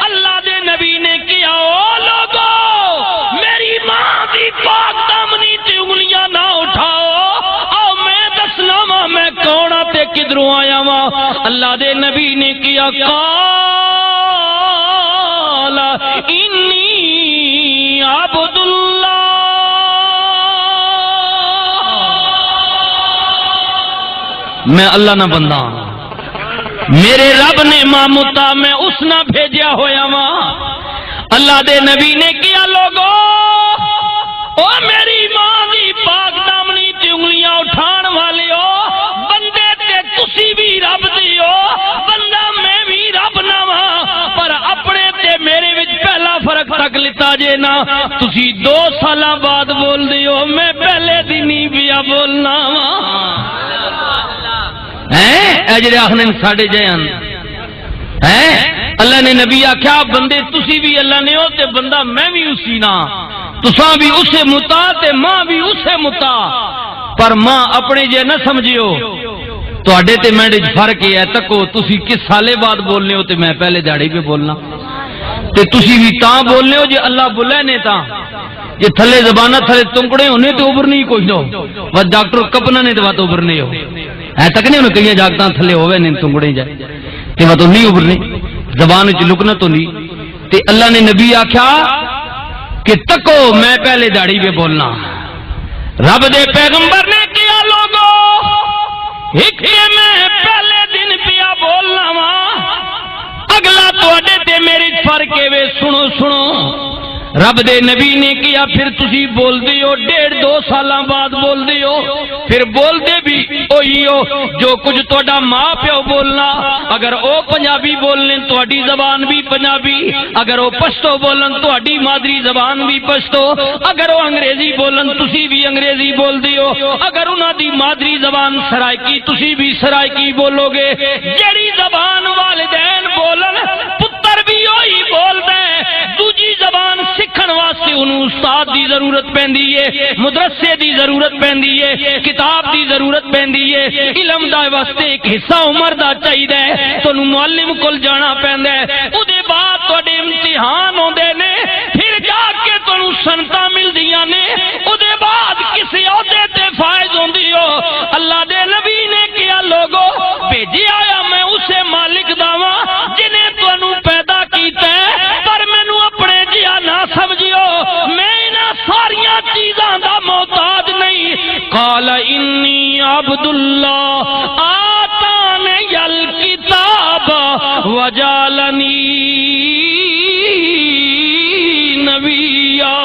S1: اللہ دے نبی نے کیا او لوگو میری ماں دی پاک دامنی تے انگلیاں نہ اٹھاؤ او میں دسنا وا میں کون تے کدھروں آیا وا اللہ دے نبی نے کیا قال انی عبد اللہ میں اللہ نہ بندہ میرے رب نے مامتا میں اس نہ بھیجیا ہویا وا اللہ دے نبی نے کیا لوگو او میری ماں دی پاک دامنی تے انگلیاں اٹھان والے ہو بندے تے تسی بھی رب دی ہو بندہ میں بھی رب نہ وا پر اپنے تے میرے وچ پہلا فرق تک لتا جے نا تسی 2 سالاں بعد بول دی ہو میں پہلے دن ہی بیا بولنا وا اے جڑے آخنے ساڈے جیان اللہ نے نبی آخیا بندے تسی بھی اللہ نے ہو تے بندہ میں بھی اسی نا تساں بھی اسے متا تے ماں بھی اسے متا پر ماں اپنے جے نہ سمجھیو تواڈے تے میرے وچ فرق ہے تکو تسی کس سالے بعد بولنے ہو تے میں پہلے دہاڑی پہ بولنا تے تسی بھی تاں بولنے ہو جے اللہ بلے نے تاں جے تھلے زبانہ تھلے تنکڑے ہونے تے ابھرنی کوئی نو وا ڈاکٹر کپنا نے تے وا تو ابھرنے ہو ہے تک نہیں انہوں کئی جاگتاں تھلے ہوئے نہیں تنگڑے جائے تے وہ تو نہیں ابھرنے زبان وچ لکنا تو نہیں تے اللہ نے نبی آکھیا کہ تکو میں پہلے داڑھی پہ بولنا رب دے پیغمبر نے کیا لوگو ایک میں پہلے دن پیا بولنا وا اگلا تواڈے تے میرے فرق ہے سنو سنو رب دے نبی نے کیا پھر تسی بول دیو 1.5-2 سالاں بعد بول دیو پھر بول دے بھی اوہی ہو جو کچھ تہاڈا ماں پیو بولنا اگر او پنجابی بولنے تہاڈی زبان بھی پنجابی اگر او پشتو بولن تہاڈی مادری زبان بھی پشتو اگر او انگریزی بولن تسی بھی انگریزی بول دیو اگر انہاں دی مادری زبان سرائکی تسی بھی سرائکی بولو گے جڑی زبان والدین بولن پتر بھی وہی بولدا ہے دوجی زبان سکھن واسطے انہوں استاد دی ضرورت پیندی ہے مدرسے دی ضرورت پیندی ہے کتاب دی ضرورت پیندی ہے علم دا واسطے ایک حصہ عمر دا چاہیدا ہے تانوں معلم کول جانا پیندا ہے او دے بعد تواڈے امتحان ہوندے نے پھر جا کے تانوں سنتاں ملدیاں نے او دے بعد کسی عہدے تے فائز ہوندی ہو اللہ دے نبی نے کیا لوگو بھیجیا آیا میں اسے مالک داواں جنے تانوں پیدا کیتا ہے پر مینوں اپنے جیا نہ سمجھیو میں انہاں ساریاں چیزاں دا محتاج نہیں قال انی عبد اللہ آتانی الکتاب وجعلنی نبیا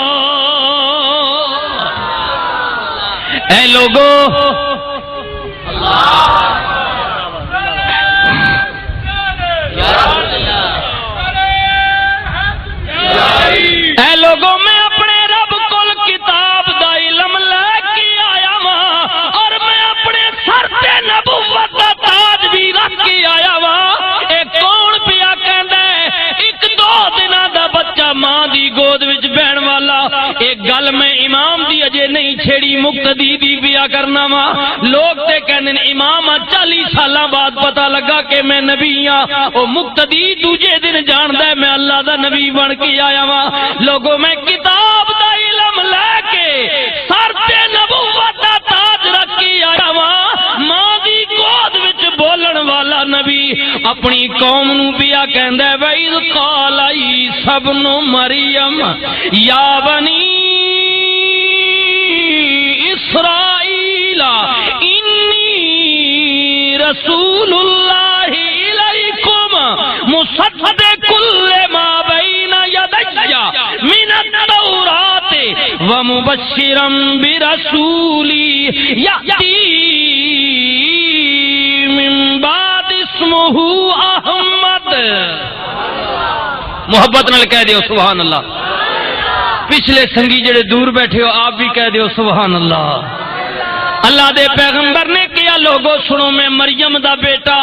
S1: اے لوگو اے لوگوں میں اپنے رب کول کتاب دا علم لے کے آیا ہاں اور میں اپنے سر تے نبوت دا تاج بھی رکھ کے آیا ہاں اے کون پیا کہندا ہے 1-2 دناں دا بچہ ماں دی گود وچ بہن والا ایک گل میں امام دی اجے نہیں چھیڑی مقتدی دی پیا کرنا وا لوگ تے کہندے نے امام 40 سالاں بعد پتہ لگا کہ میں نبی ہاں او مقتدی دوجے دن جاندا ہے میں اللہ دا نبی بن کے آیا وا لوگوں میں کتاب دا علم لے کے سر تے نبوت دا تاج رکھ کے آیا وا ماں دی گود وچ بولن والا نبی اپنی قوم نو پیا کہندا ہے وَإِذْ قَالَ عِيسَى ابْنُ مَرْيَمَ يَا بَنِي إِسْرَائِيلَ إِنِّي رَسُولُ اللَّهِ إِلَيْكُمْ مُصَدِّقًا لِمَا بَيْنَ يَدَيَّ مِنَ التَّوْرَاةِ وَمُبَشِّرًا بِرَسُولٍ يَأْتِي مِن بَعْدِهِ اسْمُهُ أَحْمَدُ محبت نال کہہ دیو سبحان اللہ پچھلے سنگی جڑے دور بیٹھے ہو آپ بھی کہہ دیو سبحان اللہ اللہ دے پیغمبر نے کیا لوگو سنو میں مریم دا بیٹا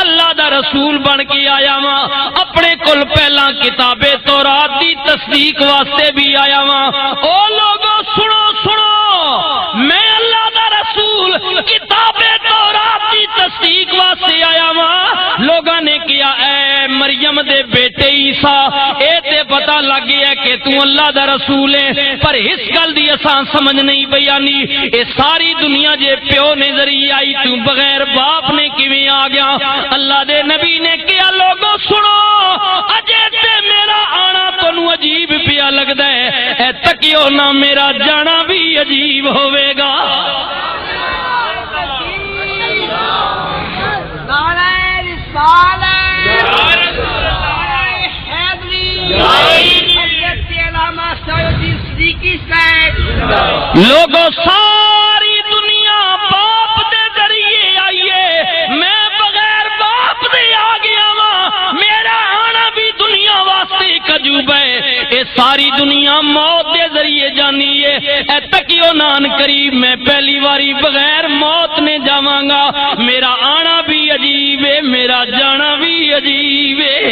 S1: اللہ دا رسول بن کے آیا ہاں اپنے کول پہلا کتاب تورات دی تصدیق واسطے بھی آیا ہاں او لوگو سنو سنو میں اللہ دا رسول کتاب تورات دی تصدیق واسطے آیا ہاں لوگاں نے کیا اے مریم دے بیٹے عیسیٰ اے تے پتہ لگ گیا کہ تو اللہ دا رسول ہے پر اس گل دی اساں سمجھ نہیں بیانی اے ساری دنیا جے پیو نے ذریعہ آئی تو بغیر باپ نے کیویں آ گیا اللہ دے نبی نے کیا لوگو سنو اجے تے میرا آنا تانوں عجیب پیا لگدا ہے اے تکیو نہ میرا جانا بھی عجیب ہوے گا لوگوں ساری دنیا باپ دے ذریعے آئیے میں بغیر باپ دے آ گیا وا میرا آنا بھی دنیا واسطے کجوب ہے اے ساری دنیا موت دے ذریعے جانی ہے اے تکیو نان قریب میں پہلی واری بغیر موت نے جاواں گا میرا آنا بھی عجیب ہے میرا جانا بھی عجیب ہے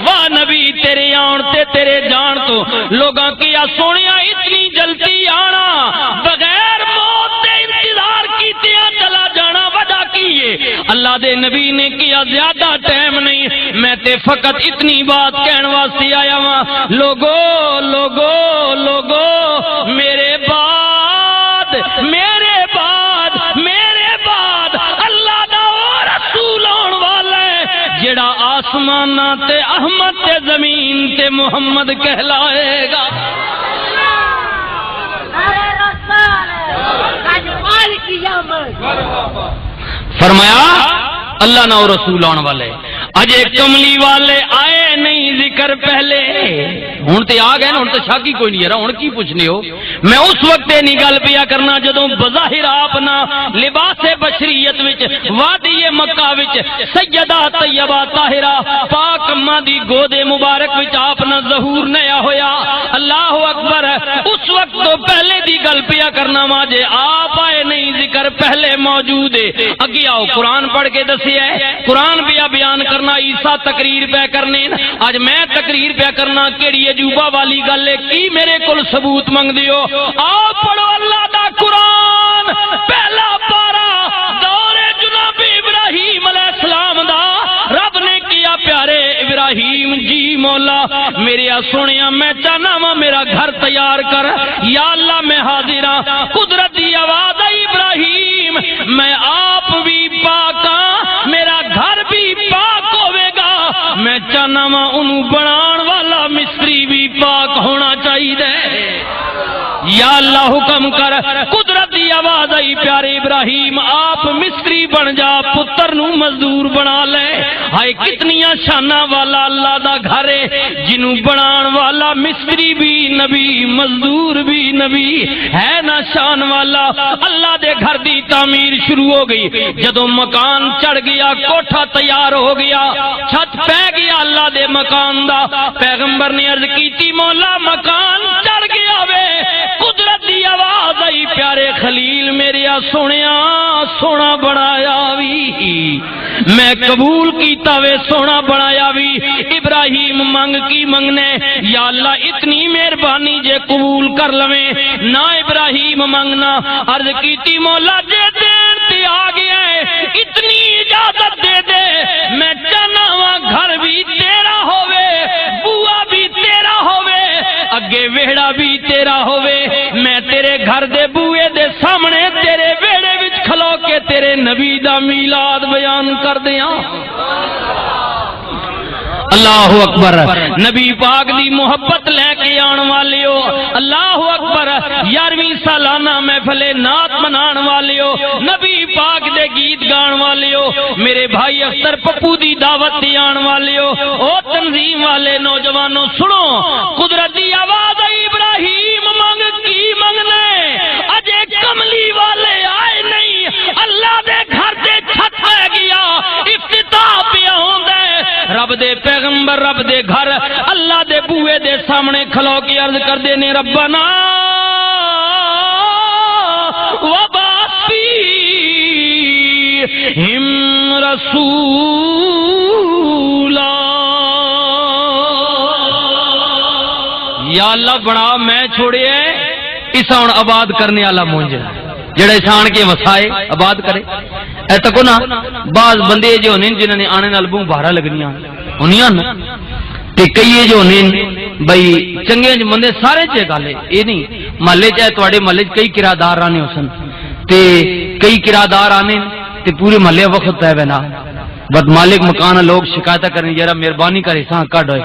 S1: واہ نبی تیرے آن تے تیرے جان تو لوگاں کیا سونیا اتنی جلدی آنا بغیر موت دے انتظار کیتیاں چلا جانا وجہ کیے اللہ دے نبی نے کیا زیادہ ٹائم نہیں میں تے فقط اتنی بات کہن واسطے آیا ہاں لوگو لوگو لوگو میرے بعد اللہ دا اور رسول آن والا ہے جڑا آسمان تے احمد تے زمین تے محمد کہلائے گا فرمایا اللہ نہ رسول آن والے اجے کملی والے آئے نہیں ذکر پہلے ہوں تے آ گئے نا ہوں تو شاکی کوئی نہیں رہا ہوں کی پوچھنے ہو میں اس وقت نہیں گل پیا کرنا جدوں بظاہر آپ نہ لباس بشریت وچ وادی مکہ وچ سیدہ طیبہ طاہرہ پاک اماں دی گود مبارک وچ آپ نہ ظہور نیا ہویا اللہ اکبر اس وقت تو پہلے دی گل پیا کرنا وا جے آپ آئے نہیں ذکر پہلے موجود ہے اگے آؤ قرآن پڑھ کے دسیا ہے قرآن پیا بیان کرنا عیسیٰ تقریر پہ کرنے اج میں تقریر پہ کرنا کیڑی عجوبہ والی گل ہے کی میرے کول ثبوت منگ دیو آؤ پڑھو اللہ دا قرآن پہلا پارا دور جناب ابراہیم علیہ السلام دا رب نے کیا پیارے ابراہیم جی مولا میرے سنیا میں چاہنا وا میرا گھر تیار کر یا اللہ میں حاضر ہاں قدرت دی آواز ہے ابراہیم میں آپ بھی پاک ہاں میرا گھر بھی پاک ہوے گا میں چاہنا وا انہوں بنان والا مستری بھی پاک ہونا چاہیے یا اللہ حکم کر قدرت دی آواز آئی پیارے ابراہیم آپ مستری بن جا پتر نو مزدور بنا لے ہائے کتنیاں شانہ والا اللہ دا گھر ہے جنوں بنان والا مستری بھی نبی مزدور بھی نبی ہے نا شان والا اللہ دے گھر دی تعمیر شروع ہو گئی جدوں مکان چڑھ گیا کوٹھا تیار ہو گیا چھت پہ گیا اللہ دے مکان دا پیغمبر نے عرض کیتی مولا مکان چڑھ گیا وے قدرت دی آواز آئی پیارے خلیل میرے سونیا سونا بنایا وی میں قبول کیتا وے سونا بنایا وی ابراہیم منگ کی منگنے یا اللہ اتنی مہربانی جے قبول کر لویں نہ ابراہیم منگنا عرض کیتی مولا جے دین تے آ گیا ہے اتنی اجازت دے دے میں چاہنا وا گھر بھی تیرا ہووے بوا بھی تیرا ہووے اگے ویڑا بھی تیرا ہووے میں تیرے گھر دے بوئے دے سامنے تیرے ویڑے وچ کھلو کے تیرے نبی دا میلاد بیان کر دیاں اللہ اکبر نبی پاک دی محبت لے کے آن والیو اللہ اکبر 11ویں سالانہ محفل نعت منان والیو نبی پاک دے گیت گان والیو میرے بھائی اختر پپو دی دعوت دی آن والیو او تنظیم والے نوجوانوں سنو قدرت دی آواز ابراہیم منگ کی منگنے اجے کملی والے آئے نہیں اللہ دے گھر دے چھت پہ گیا افتتاح پہ ہوندے رب دے پیغمبر رب دے گھر اللہ دے بوئے دے سامنے کھلو کی عرض کر دینے ربنا وباسی ہم رسولا یا اللہ بڑا میں چھوڑے اسا ہن آباد کرنے والا مونج جڑے انسان کے وسائے آباد کرے اے تکو نا بعض بندے جو ہونے جنہوں نے آنے نال بوں بہارا لگنیاں ہونیاں نا تے کئی جو ہونے بھئی چنگے بندے سارے چے گالے یہ نہیں محلے چاہے تواڈے محلے کئی کرایدار آنے ہوسن تے کئی کرایدار آنے تے پورے محلے وقت پہ بنا بد مالک مکان لوگ شکایت کریں یارا مہربانی کر حصہ کڈ ہوئے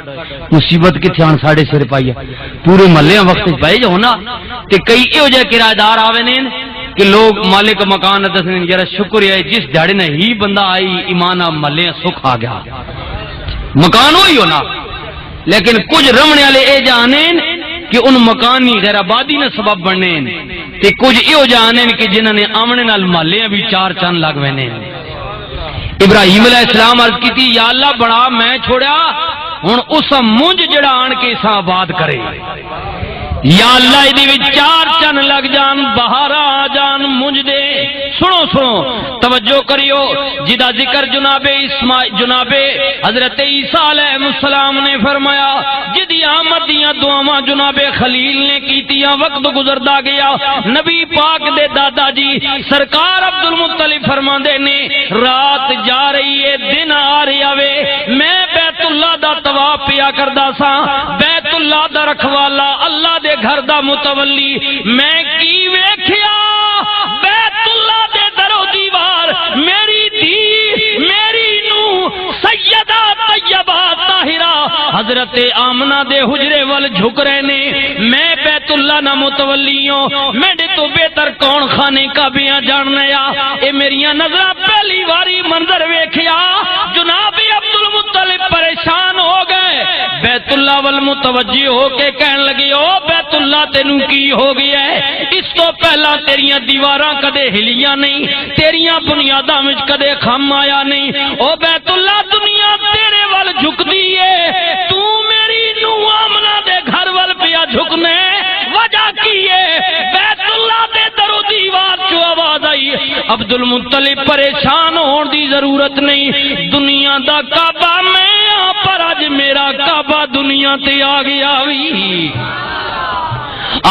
S1: مصیبت کتھے آن ساڈے سر پائی ہے پورے محلے وقت پائے جو ہونا تے کئی ایو جے کرایدار آوے نے کہ لوگ مالک مکان دسنے یارا شکر ہے جس دیہڑے نے ہی بندہ آئی ایمان محلے سکھ آ گیا مکان ہوئی ہونا لیکن کچھ رمنے والے اے جانے کہ ان مکانی غیر آبادی نے سبب بننے تے کچھ ایو جانے کہ جنہوں نے آمنے نال محلے بھی چار چند لگ وینے ابراہیم علیہ السلام عرض کی تھی یا اللہ بڑا میں چھوڑیا ہن اس منج جڑا آن کے اسا آباد کرے یا اللہ دی وچ چار چن لگ جان بہارا آ جان منج دے سنو سنو توجہ کریو جدا ذکر جناب حضرت عیسیٰ علیہ السلام نے فرمایا جدی آمد دیاں دعاواں جناب خلیل نے کیتیاں وقت گزردا گیا نبی پاک دے دادا جی سرکار عبد المطلب فرماندے نے رات جا رہی ہے دن آ رہا وے میں بیت اللہ دا طواف پیا کردا سا بیت اللہ دا رکھوالا اللہ دے گھر دا متولی میں کی ویکھیا بیت اللہ دے درو دیوار میری دی میری نو سیدہ طیبہ طاہرہ حضرت آمنہ دے حجرے وال جھک رہے نے میں بیت اللہ نہ متولیوں میرے تو بہتر کون خانے کا بیاں جاننے آ اے میریاں نظرہ پہلی واری منظر ویکھیا جناب عبد المطلب اللہ ول متوجہ ہو کے کہن لگے او بیت اللہ تینوں کی ہو گیا ہے؟ اس تو پہلا تیریاں دیواراں کدے ہلیاں نہیں، تیریاں بنیاداں وچ کدے خم آیا نہیں۔ او بیت اللہ دنیا تیرے ول جھکدی ہے، تو میری نوح آمنہ دے گھر ول پیا جھکنے، وجہ کی ہے؟ بیت اللہ دے در و دیوار جو آواز آئی۔ عبد المطلب پریشان ہون دی ضرورت نہیں، دنیا دا کعبہ میں پر اج میرا کعبہ دنیا تے آ گیا وی،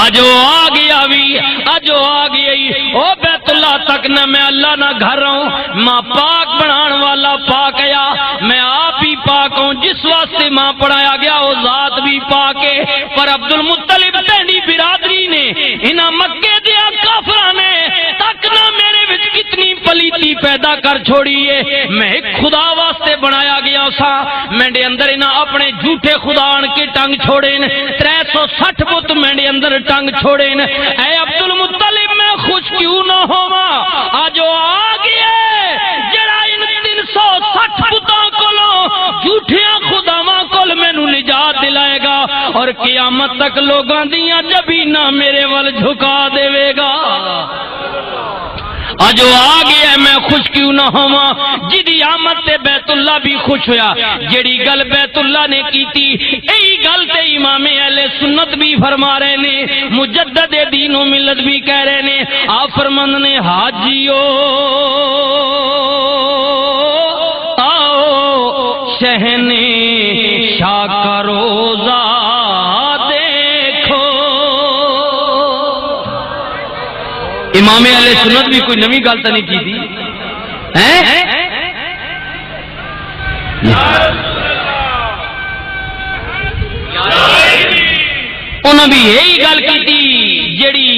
S1: آجو آ گیا وی، آجو آ گئی۔ او بیت اللہ تک نہ میں اللہ نہ گھر رہوں، ماں پاک بنان والا پاک یا میں آپ ہی پاک ہوں، جس واسطے ماں پڑھایا گیا وہ ذات بھی پاک ہے۔ پر عبد المطلب تینی برادری نے انہاں مکے دیا کافراں نے تک نہ میرے وچ کتنی پلیتی پیدا کر چھوڑی ہے۔ میں ایک خدا واسطے بنایا گیا سا، میں دے اندر انہاں اپنے جھوٹے خدا ان کے ٹنگ چھوڑے 360 بت میں دے اندر ٹنگ چھوڑے۔ اے عبد المطلب میں خوش کیوں نہ ہوواں، آجو آ گیا جڑا ان 360 بتاں کولوں جھوٹیاں خداواں کول مینوں نجات دلائے گا اور قیامت تک لوگاں دیاں جبیناں میرے ول جھکا دے گا۔ آجو آ گیا میں خوش کیوں نہ ہوا، جدی آمد تے بیت اللہ بھی خوش ہویا۔ جیڑی گل بیت اللہ نے کیتی یہی گل تے امام اہل سنت بھی فرما رہے نے، مجدد دین و ملت بھی کہہ رہے نے۔ آپ فرماند نے حاجیو آؤ شہنے شاہ کا روزہ امام اہل سنت بھی کوئی نویں گل تو نہیں کی تھی، انہوں بھی یہی گل کی تھی جیڑی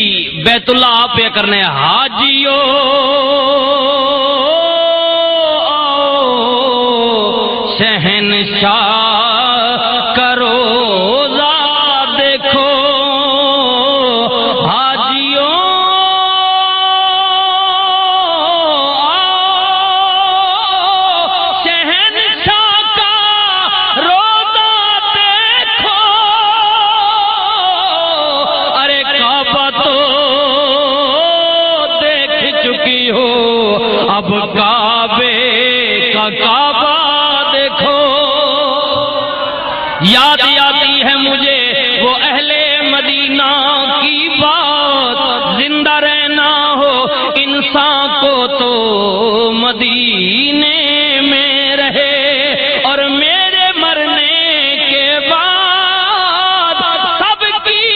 S1: بیت اللہ آپ پہ کرنے حاجیو شہنشاہ کا روزہ دیکھو، اب کعبے کا کعبہ دیکھو۔ یاد آتی ہے مجھے وہ اہل مدینہ کی بات، زندہ رہنا ہو انسان کو تو مدینے میں رہے، اور میرے مرنے کے بعد سب کی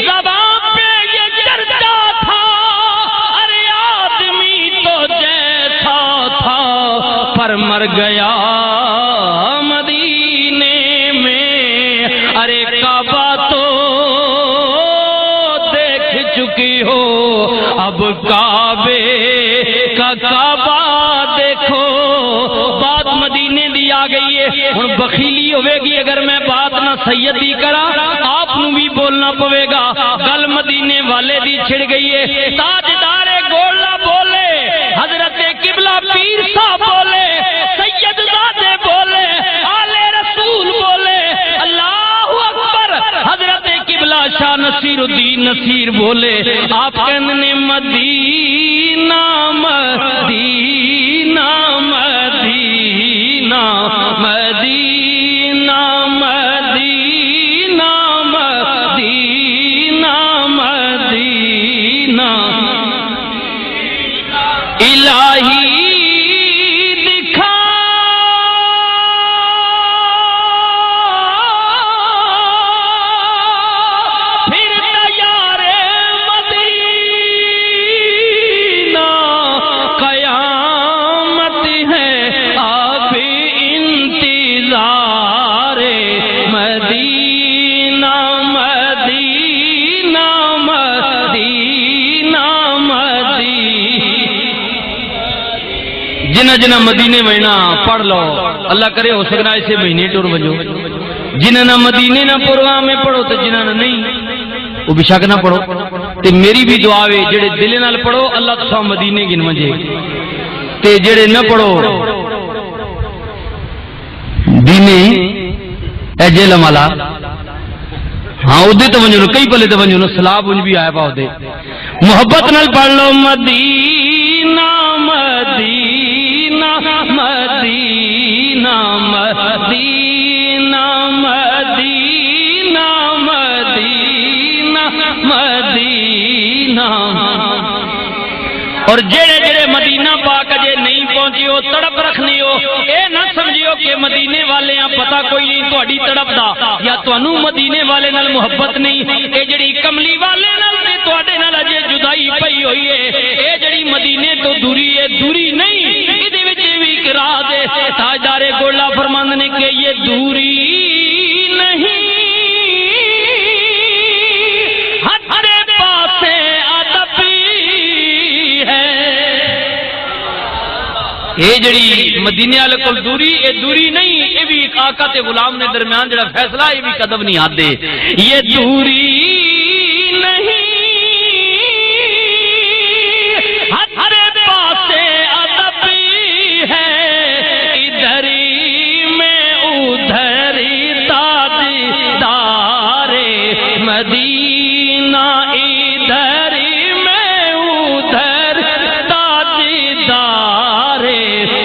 S1: زبان پہ یہ چرچا تھا، ارے آدمی تو جیسا تھا پر مر گیا مدینے میں۔ ارے کعبہ تو دیکھ چکی ہو، اب کعبے کا کعبہ دیکھو۔ بات مدینے دی آ گئی ہے، ہن بخیلی ہوے گی اگر میں بات نہ سیدی کرا، آپ نو بھی بولنا پوے گا۔ گل مدینے والے دی چھڑ گئی ہے، تاجدار گولڑا بولے، حضرت قبلہ پیر صاحب بولے، سید زادے بولے، آل رسول بولے، اللہ اکبر، حضرت قبلہ شاہ نصیر الدین نصیر بولے۔ آپ کہنے مدینہ مدینہ مدینہ مدینہ مدینہ مدینہ مدینہ الہی دکھا پھر تیار مدینہ، قیامت ہے اب انتظار مدینہ مدینہ مدینہ مدینہ۔ جنہ جنہ مدینے وینا پڑھ لو، اللہ کرے ہو سکنا اسے مہینے ٹور بجو۔ جنہ نہ مدینے نہ پروگرام میں پڑھو تو جنہ نہ نہیں وہ بھی شک نہ پڑھو۔ تے میری بھی دعا ہے جڑے دل نال پڑھو اللہ تسا مدینے گن منجے، تے جڑے نہ پڑھو دینے اے جیلم والا ہاں ادھے تو ونجو کئی پلے تو ونجو سلاب انج بھی آیا پا ادھے محبت نال پڑھ لو مدینہ مدینہ مدینہ مدینہ مدینہ مدینہ مدینہ اور جڑے جڑے مدینہ پاک اجے نہیں پہنچی ہو تڑپ رکھنی ہو اے نہ سمجھیو کہ مدینے والے ہیں پتہ کوئی نہیں تہاڈی تڑپ دا یا تانوں مدینے والے نال محبت نہیں اے جڑی کملی والے نال تے تہاڈے نال اجے جدائی پئی ہوئی ہے اے جڑی مدینے تو دوری ہے دوری نہیں ایدے وچ وی اقرار دے تاجدار گولا فرماندے نے کہ یہ دوری نہیں اے جڑی مدینے والے کول دوری اے دوری نہیں اے بھی آقا تے غلام نے درمیان جڑا فیصلہ اے بھی قدم نہیں آدے یہ دوری نہیں ہر پاسے ادب ہے ادھر میں ادھر تاجدار مدینہ ادھر میں ادھر تاجدار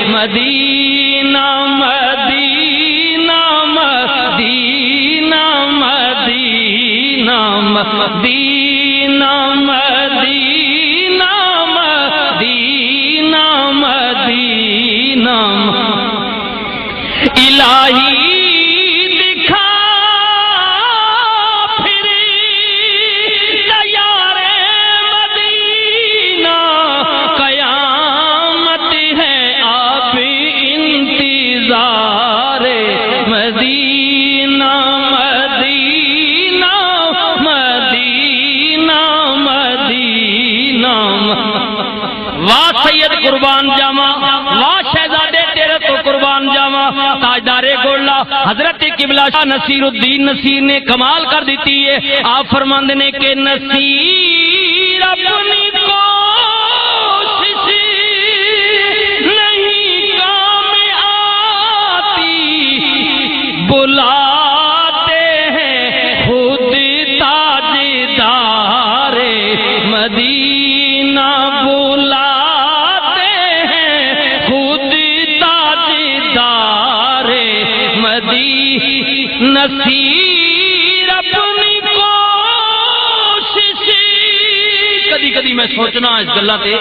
S1: مدینہ مدینہ مدینہ مدینہ مدینہ مدینہ مدینہ مدینہ الہی دکھا پھر تیار مدینہ قیامت ہے آپ انتظار مدینہ مدینہ مدینہ مدینہ واہ سید قربان جاواں واہ شہزادے تیرے تو قربان جاواں تاجدار گولا حضرت قبلہ شاہ نصیر الدین نصیر نے کمال کر دیتی ہے آپ فرماندے نے کہ نصیر اپنی کوشش نہیں کام آتی بلاتے ہیں خود تاجدار مدینہ بلاتے ہیں خود تاجدار مدینہ نصیر اپنی کوشش کدی کدی میں سوچنا اس گلا تے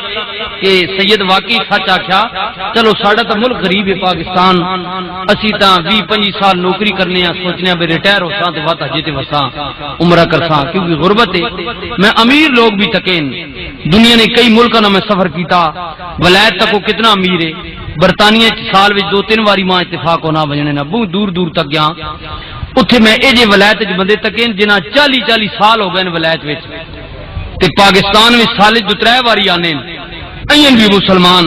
S1: کہ سید واقعی سچ آکھیا چلو ساڈا تا ملک غریب ہے پاکستان اسی تا 20-25 سال نوکری کرنے ہیں سوچنے ہیں بے ریٹائر ہو ساں تے واتا جے تے وساں عمرہ کرساں کیونکہ غربت ہے میں امیر لوگ بھی تکین دنیا نے کئی ملکاں میں سفر کیتا ولایت تک وہ کتنا امیر ہے برطانیہ سال وچ 2-3 واری ماں اتفاق ہونا وجنے نہ بہت دور دور تک گیا اتھے میں اے جے ولایت وچ بندے تکین جنہاں 40 سال ہو گئے ولایت وچ تے پاکستان میں سال 2-3 واری آنے این بھی مسلمان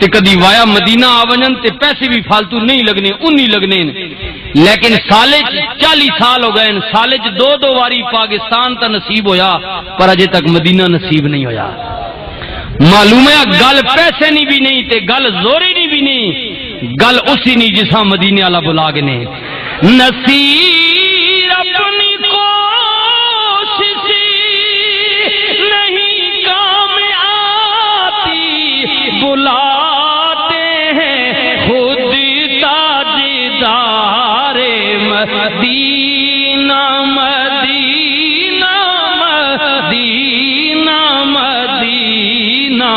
S1: تے کدی وایا مدینہ آونن تے پیسے بھی فالتو نہیں لگنے انہی لگنے لیکن سال 40 سال ہو گئے سال 2 واری پاکستان تا نصیب ہویا پر اجے تک مدینہ نصیب نہیں ہویا معلوم ہے گل پیسے نہیں بھی نہیں تے گل زوری نہیں بھی نہیں گل اسی نہیں جسا مدینے والا بلا گنے نصیر اپنی کوشش نہیں کام آتی بلاتے ہیں خود تاجدار مدینہ مدینہ مدینہ مدینہ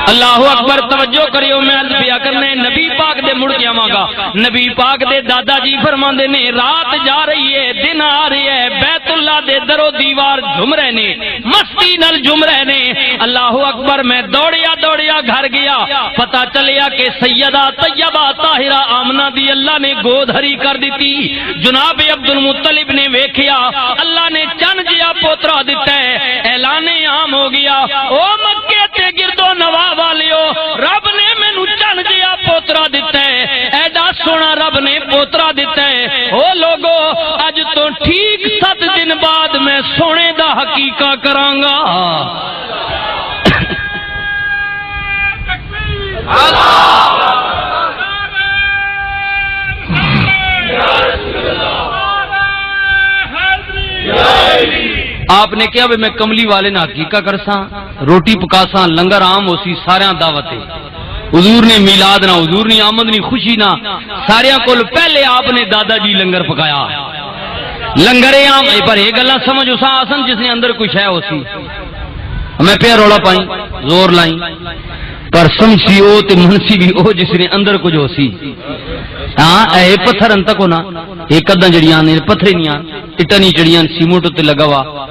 S1: اللہ اکبر توجہ کریو میں عرض پیا کرنے نبی پاک دے مڑ کے آواں گا نبی پاک دے دادا جی فرماندے نے رات جا رہی ہے دن آ رہی ہے بیت اللہ دے در و دیوار جھم رہے نے مستی نال جھم رہے نے اللہ اکبر میں دوڑیا گھر گیا پتہ چلیا کہ سیدہ طیبہ طاہرہ آمنہ دی اللہ نے گود ہری کر دیتی جناب عبد المطلب نے ویکھیا اللہ نے چن جیا پوترا دیتا ہے اعلان عام ہو گیا او مکے تے گردو نواں والیو رب نے مینو چن جیا پوترا دیتا ہے ایڈا سونا رب نے پوترا دیتا ہے او لوگو اج تو ٹھیک 7 دن بعد میں سونے دا حقیقہ کرانگا آپ نے کہا بھی میں کملی والے نہ حقیقہ کرساں روٹی پکاساں لنگر عام ہو سی سارے دعوت حضور نے میلاد نہ حضور نے آمد نہیں خوشی نہ سارے کول پہلے آپ نے دادا جی لنگر پکایا لنگر عام پر یہ گلا سمجھ اسا آسن جس نے اندر کوئی شے ہو سی میں پہ رولا پائیں زور لائیں پر سمجھی او تے منسی بھی او جس نے اندر کچھ ہو سی ہاں اے پتھر انتک ہونا ایک ادھا جڑیاں نے پتھر نہیں اٹنی جڑیاں سیمنٹ تے لگا ہوا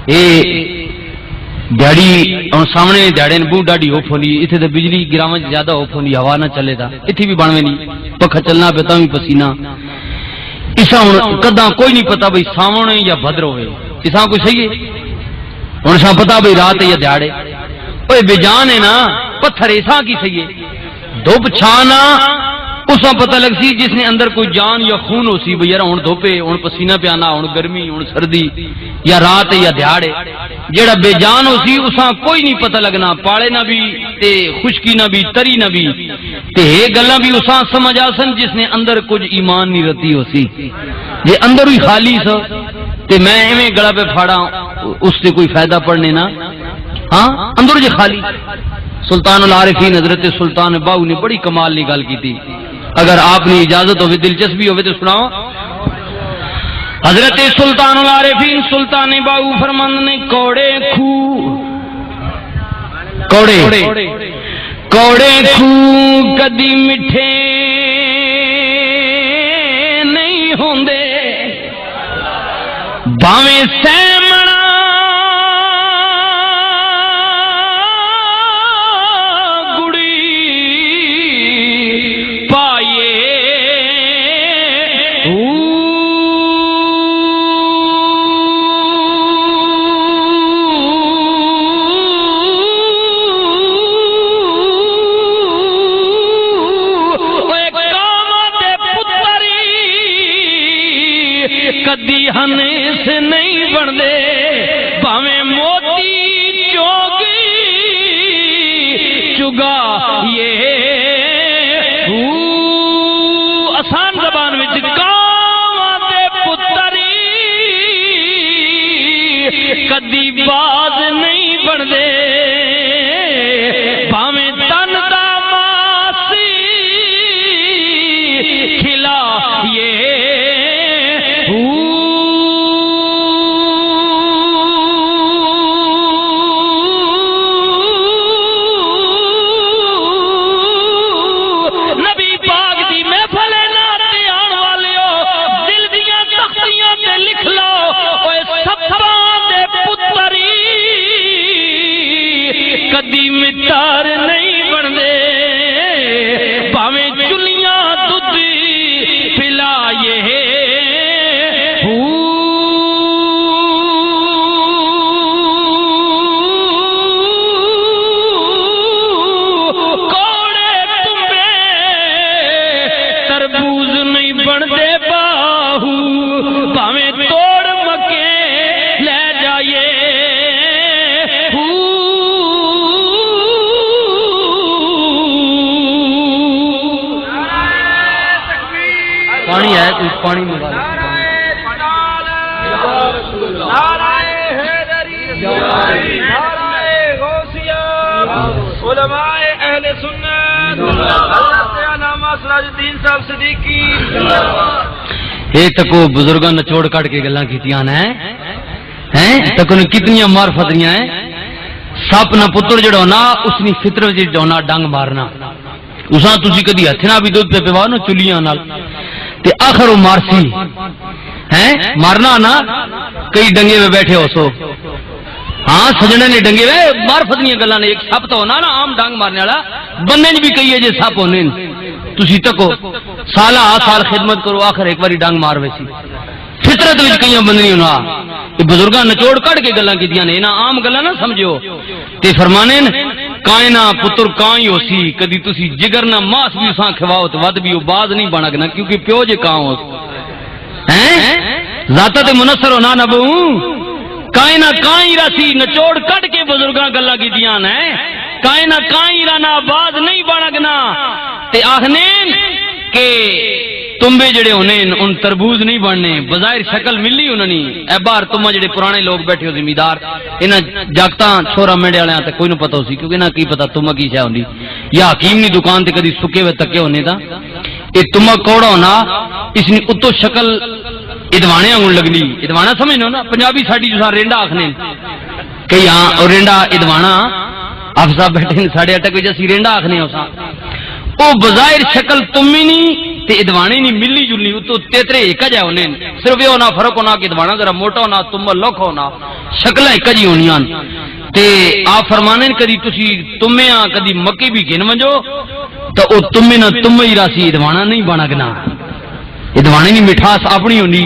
S1: اے دیہڑی اور سامنے دیہڑے نے بو ڈاڈی ہوپ ہوندی ایتھے تے بجلی گراواں زیادہ ہوپ ہوندی ہوا نہ چلے تا ایتھے بھی بنوے نہیں پکھا چلنا پہ تاں بھی پسینہ اسا ہن کداں کوئی نہیں پتا بھئی ساون ہے یا بھدر ہوئے اسا کوئی صحیح ہے ہن سا پتا بھئی رات ہے یا دیہڑے اوے بے جان ہے نا پتھر ایسا کی صحیح ہے دھوپ چھانا اسا پتہ لگ سی جس نے اندر کوئی جان یا خون ہو سی بھئی یار ہن دھوپے ہن پسینہ پیانا ہن گرمی ہن سردی یا رات یا دیہڑے جیڑا بے جان ہو سی اسا کوئی نہیں پتہ لگنا پاڑے نہ بھی تے خشکی نہ بھی تری نہ بھی تے یہ گلاں بھی اسا سمجھ آسن جس نے اندر کچھ ایمان نہیں رتی ہو سی جے اندر ہی خالی سو تے میں ایویں گلا پہ پھاڑا اس سے کوئی فائدہ پڑنے نہ ہاں اندر جے خالی سلطان العارفین حضرت سلطان باہو نے بڑی کمال کی گل کی تھی اگر آپ نے اجازت ہوئے دلچسپی ہوئے تو سناؤ حضرت سلطان العارفین سلطان باہو فرماند نے کوڑے خو کدی مٹھے نہیں ہوندے باویں سیمنا کدی ہنے سے نہیں بندے باویں موتی چوگی چگا یہ آسان زبان وچ کاواں تے پتری کدی باز نہیں بندے باویں تن دا ماسی کھلا یہ کدی مٹار نہیں بندے باویں چلیاں دودھ پلائے کوڑے تمبے تربوز نہیں بندے باہو باویں توڑ مکے لے جائے پانی ہے کوئی پانی منگا
S2: علماء اہل سنت حضرت علامہ سراج الدین صاحب صدیقی
S1: یہ تکو بزرگاں نچوڑ کٹ کے گلاں کیتیاں ہیں تکو نے کتنی معرفتیاں ہیں سپ نہ پتر جڑا ہونا اس نے فطرت وچ ہونا ڈنگ مارنا اساں تسی کدی ہتھ نہ بھی دودھ پہ پیوا نا چلیاں نال تے آخر وہ مارسی ہیں مارنا نا کئی ڈنگے میں بیٹھے ہو سو ہاں سجنے نے ڈنگے وے معرفت نہیں گلاں نے ایک سپ تو ہونا نا عام ڈنگ مارنے والا بندے بھی کئی ہے جے سپ ہونے تسی تکو سالہ سال خدمت کرو آخر ایک باری ڈنگ مار ویسی فطرت وچ کئی بند نہیں ہونا یہ بزرگاں نچوڑ کٹ کے گلاں کیتیاں نے انہاں عام گلاں نہ سمجھو تے فرمانے کائنا پتر کائیں ہو سی کدی تسی جگر نہ ماس بھی اساں کھواؤ تے ود بھی او باز نہیں بنگنا کیونکہ پیو جے کاں ہو ہیں ذات تے منصر ہونا نبو کائنا کائیں راسی نچوڑ کٹ کے بزرگاں گلاں کیتیاں نے کائنا کائیں را نہ باز نہیں بنگنا تے آخنے کہ تمبے جڑے ہونے ان تربوز نہیں بننے بظاہر شکل ملی انہوں نے اے باہر تمہ جڑے پرانے لوگ بیٹھے ہو زمیندار انہاں جاگتاں چھورا میڈے والے تے کوئی نہ پتہ ہو سی کیونکہ نہ کی پتہ تمہ کی شے ہوندی یا حکیم دی دکان تے کدی سکے ہوئے تکے ہونے دا اے تمہ کوڑا ہونا اس نے اتو شکل ادوانے انگن لگنی ادوانا سمجھنو نا پنجابی ساڈی جو سا رینڈا آکھنے کئی ہاں اور رینڈا ادوانا آپ صاحب بیٹھے ساڑھے اٹک وجہ سی رینڈا آکھنے ہو سا او بظاہر شکل تمی نہیں تے ادوانے نہیں ملی جلنی تو تیترے ایک جائے ہونے صرف یہ ہونا فرق ہونا کہ ادوانا ذرا موٹا ہونا تم لوک ہونا شکلیں ایک جی ہونیاں تے آپ فرمانے کدی تسی تمہیں آ کدی مکی بھی گن منجو تو او تمہیں نہ تم ہی راسی ادوانا نہیں بنا گنا ادوانے نہیں مٹھاس اپنی ہونی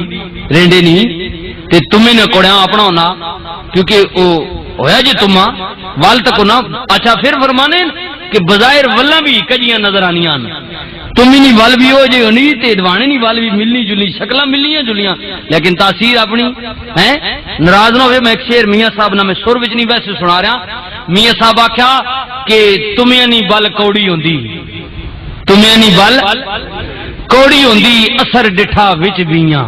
S1: رینڈے نہیں تے تمہیں نہ کوڑیاں اپنا ہونا کیونکہ او ہویا جی تمہ وال تک ہونا اچھا پھر فرمانے کہ بظاہر واللہ بھی کجیاں نظر آنیاں تمہیں نہیں وال بھی ہو جے ہونی تے ادوانے نہیں وال بھی ملنی جلنی شکلہ ملنیاں جلیاں لیکن تاثیر اپنی ہیں ناراض نہ ہوئے میں ایک شعر میاں صاحب نہ میں سر وچ نہیں ویسے سنا رہا میاں صاحب آکھیا کہ تمہیں نہیں بل کوڑی ہوندی تمہیں نہیں بل کوڑی ہوندی اثر ڈٹھا وچ بیاں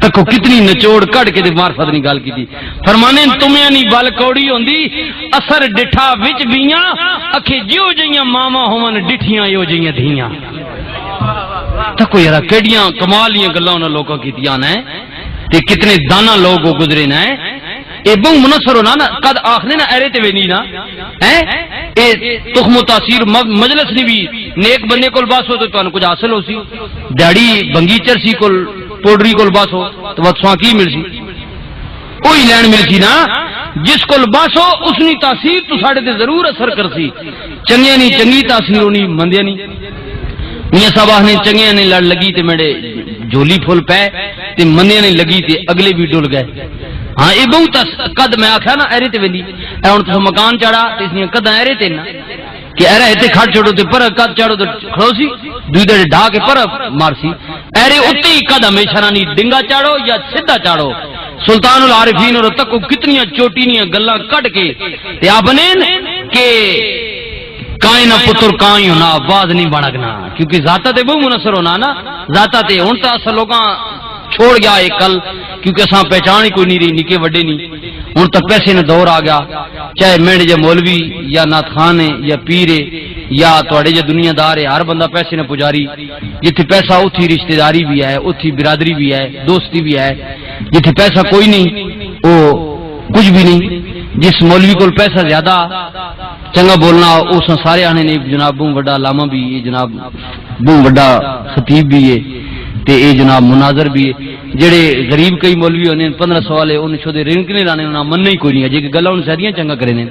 S1: تکو کتنی نچوڑ کڑ کے دے معرفت نہیں گال کی تھی فرمانے تمہیں نہیں بل کوڑی ہوندی اثر ڈٹھا وچ بیاں اکھے جو جیاں ماما ہوون ڈٹھیاں یو جیاں دھیاں تکو یارا کیڑیاں کمالیاں گلاں انہاں لوکاں کیتیاں نے تے کتنے دانا لوگ گزرے نے اے بہت منصر ہونا نا قد آخنے نا ایرے تے وینی نا اے تخم و تاثیر مجلس نہیں بھی نیک بندے کول باس ہو تو تانوں کچھ حاصل ہو سی دیہڑی بنگی چرسی کول پوڈری کول باس ہو تو وقت کی مل سی کوئی لین مل سی نا جس کول باس ہو اس نے تاثیر تو ساڑے تے ضرور اثر کر سی چنگیاں نہیں چنگی تاثیر ہونی مندیاں نہیں میاں صاحب نے چنگیاں نے لڑ لگی تے میرے جھولی پھول پے تے مندیاں نے لگی تے اگلے بھی ڈل گئے ہاں یہ بہت قد میں آخیا نا ایرے تے ویندی اے ہن تو مکان چڑھا تے اس نے قداں ایرے تے نا کہ ایرا ایتھے کھڑ چھوڑو تے پر قد چڑھو تے کھڑو سی دوئی دے ڈھا کے پر مارسی ایرے اوتے ہی قد ہمیشہ نہیں ڈنگا چاڑو یا سیدھا چاڑو سلطان العارفین اور تک کتنیاں چوٹینیاں گلاں کٹ کے تے اپنے کہ کائیں نہ پتر کائیں ہونا آواز نہیں بناگنا کیونکہ ذاتہ تے بہت منصر ہونا نا ذاتہ تے ہن تا اصل لوگاں چھوڑ گیا ایک کل کیونکہ اساں پہچان ہی کوئی نہیں رہی نکے وڈے نہیں ہن تک پیسے نے دور آ گیا چاہے میڈ جے مولوی یا نات خان ہے یا پیر ہے یا تواڈے جے دنیا دار ہے ہر بندہ پیسے نے پجاری جتھے پیسہ اوتھی رشتہ داری بھی ہے اوتھی برادری بھی ہے دوستی بھی ہے جتھے پیسہ کوئی نہیں او کچھ بھی نہیں جس مولوی کو پیسہ زیادہ چنگا بولنا اس سارے آنے نے جناب بہت بڑا علامہ بھی ہے جناب بہت بڑا خطیب بھی ہے تے اے جناب مناظر بھی ہے جڑے غریب کئی مولوی ہونے 1500 والے ان چھوڑے رنکنے لانے انہاں مننا ہی کوئی نہیں ہے جے گلاں ان ساریاں چنگا کرے نے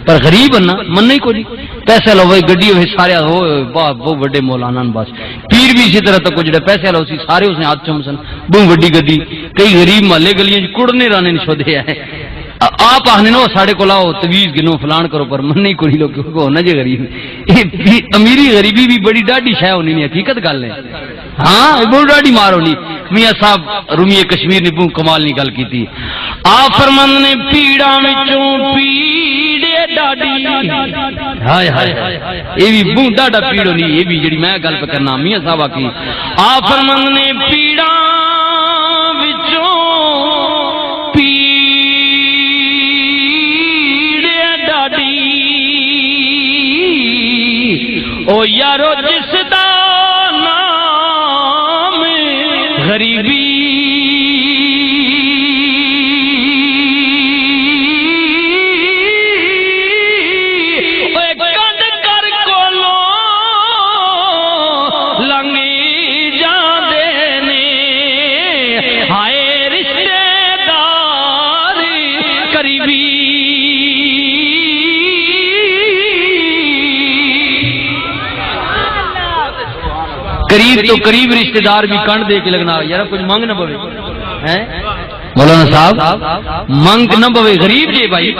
S1: پر غریب انہاں مننا ہی کوئی نہیں پیسے لو وے گڈی ہوے سارے ہو بہت بڑے مولانا بس پیر بھی اسی طرح تو جڑے پیسے لو سی سارے اس نے ہاتھ چمسن بہت بڑی گڈی کئی غریب محلے گلیاں کڑنے لانے چھوڑے ہیں آپ آخنے نو ساڑے کو لاؤ تویز گنو فلان کرو پر من نہیں کوئی لوگ ہونا جی غریب امیری غریبی بھی بڑی ڈاڈی شے ہونی نہیں حقیقت گل ہے ہاں بڑی ڈاڈی مار ہونی میاں صاحب رومی کشمیر نے بہت کمال نہیں گل کی تھی آپ فرمند نے پیڑا وچوں پیڑے ڈاڈی ہائے ہائے یہ بھی بہت ڈاڈا پیڑ ہونی یہ بھی جڑی میں گل پہ کرنا میاں صاحب کی آپ فرمند نے پیڑا وچوں او یارو جس دا نام غریبی اے کد کر کولو لنگی جاندے نے ہائے رشتے دار قریبی قریب تو قریب رشتہ دار بھی کنڈ دے کے لگنا یار کچھ مانگ نہ پوے ہیں مولانا صاحب مانگ نہ پوے غریب جی بھائی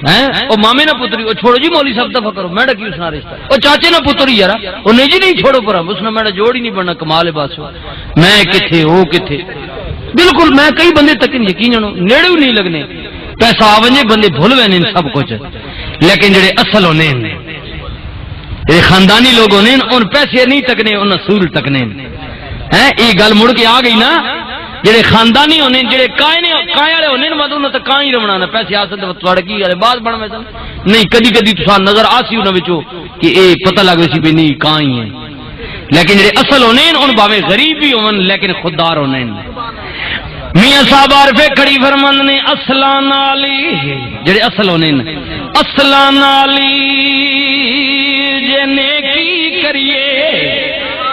S1: ہیں او مامے نہ پتری او چھوڑو جی مولوی صاحب دفع کرو میڈا کیوں سنا رشتہ او چاچے نہ پتری یار او نہیں جی نہیں چھوڑو پر اس نے میڈا جوڑ ہی نہیں بننا کمال ہے بس میں کتھے او کتھے بالکل میں کئی بندے تک یقین جانو نیڑے نہیں لگنے پیسہ آونے بندے بھول وینے سب کچھ لیکن جڑے اصل ہونے خاندانی لوگ ہونے ان پیسے نہیں تکنے ان اصول تکنے ہے یہ گل مڑ کے آ گئی نا جڑے خاندانی ہونے جڑے کائے والے ہونے مطلب تو کائیں ہی رمنا پہ سیاست تھوڑے کی گل بعد بن سن نہیں کدی کدی تو نظر آ سی انہوں کہ یہ پتہ لگ سی بھی نہیں کہاں ہی ہے لیکن جڑے اصل ہونے ان باوے غریب بھی ہون لیکن خوددار ہونے میاں صاحب عارفے کھڑی فرمند نے اصلاں نالی جڑے اصل ہونے اصلاں نالی جے نیکی کریے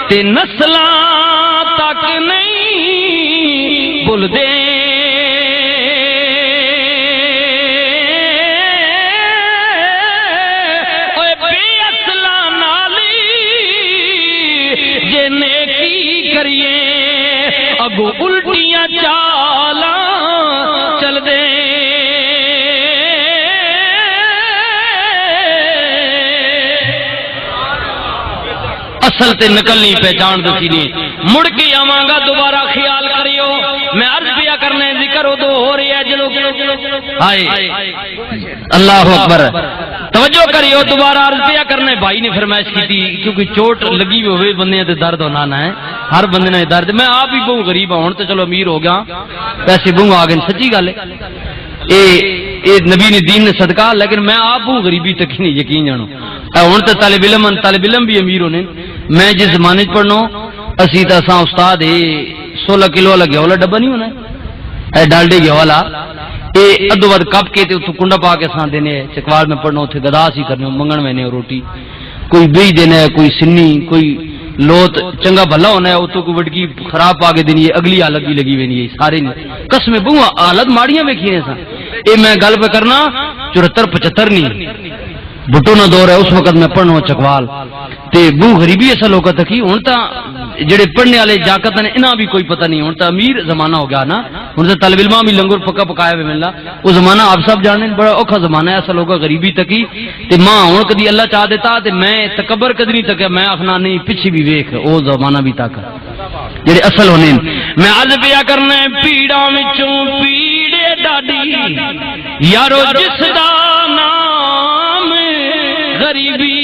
S1: تے نسلاں تک نہیں بھول دے اوے بے اصلاں نالی جے نیکی کریے اگو الٹیاں چالاں چل دے اصل تے نکلنی پہچان دسی نہیں مڑ کے آواں گا دوبارہ خیال کریو میں عرض پیا کرنے ذکر ادو ہو رہی ہے جلو ہائے اللہ اکبر توجہ کریو دوبارہ عرض پیا کرنے بھائی نے فرمائش کی تھی کیونکہ چوٹ لگی ہوئے بندے تے درد ہونا نہ ہے ہر بندے نے درد میں آپ بھی بہت غریب ہوں تو چلو امیر ہو گیا پیسے بہت آ گئے سچی گل ہے اے نبی نے دین نے صدقہ لیکن میں آپ بہت غریبی تک ہی نہیں یقین جانو ہوں تو طالب علم بھی امیر ہونے میں جس زمانے پڑھنا اسی تو اساں استاد 16 کلو والا گیا والا ڈبا نہیں ہونا اے ڈالڈے گیا والا یہ ادو ود کپ کے کنڈا پا کے اساں دینے چکوال میں پڑھنا اتنے گدا سی کرنے منگن میں روٹی کوئی بیج دینا ہے کوئی سنی کوئی لوت چنگا بھلا ہونا ہے اتو کوئی وڈکی خراب پا کے دینی ہے اگلی حالت بھی لگی ہوئی سارے قسم بہو حالت ماڑیاں ویکھی نے سا یہ میں گل پہ کرنا 74-75 نہیں بھٹو نہ دور ہے اس وقت میں پڑھنا چکوال تے بو غریبی ایسا لوگ تھی ہوں تو جڑے پڑھنے والے جاکت نے انہاں بھی کوئی پتہ نہیں ہوں تو امیر زمانہ ہو گیا نا ہوں تو طالب علم بھی لنگر پکا پکایا ہوئے ملنا وہ زمانہ آپ سب جانے بڑا اوکھا زمانہ ہے ایسا لوگ غریبی تکی تے ماں ہوں کدی اللہ چاہ دیتا تے میں تکبر کدی نہیں تکیا میں آخنا نہیں پیچھے بھی ویکھ وہ زمانہ بھی تک جڑے اصل ہونے میں عرض پیا کرنا پیڑاں وچوں پیڑے ڈاڈی یارو جس دا نام غریبی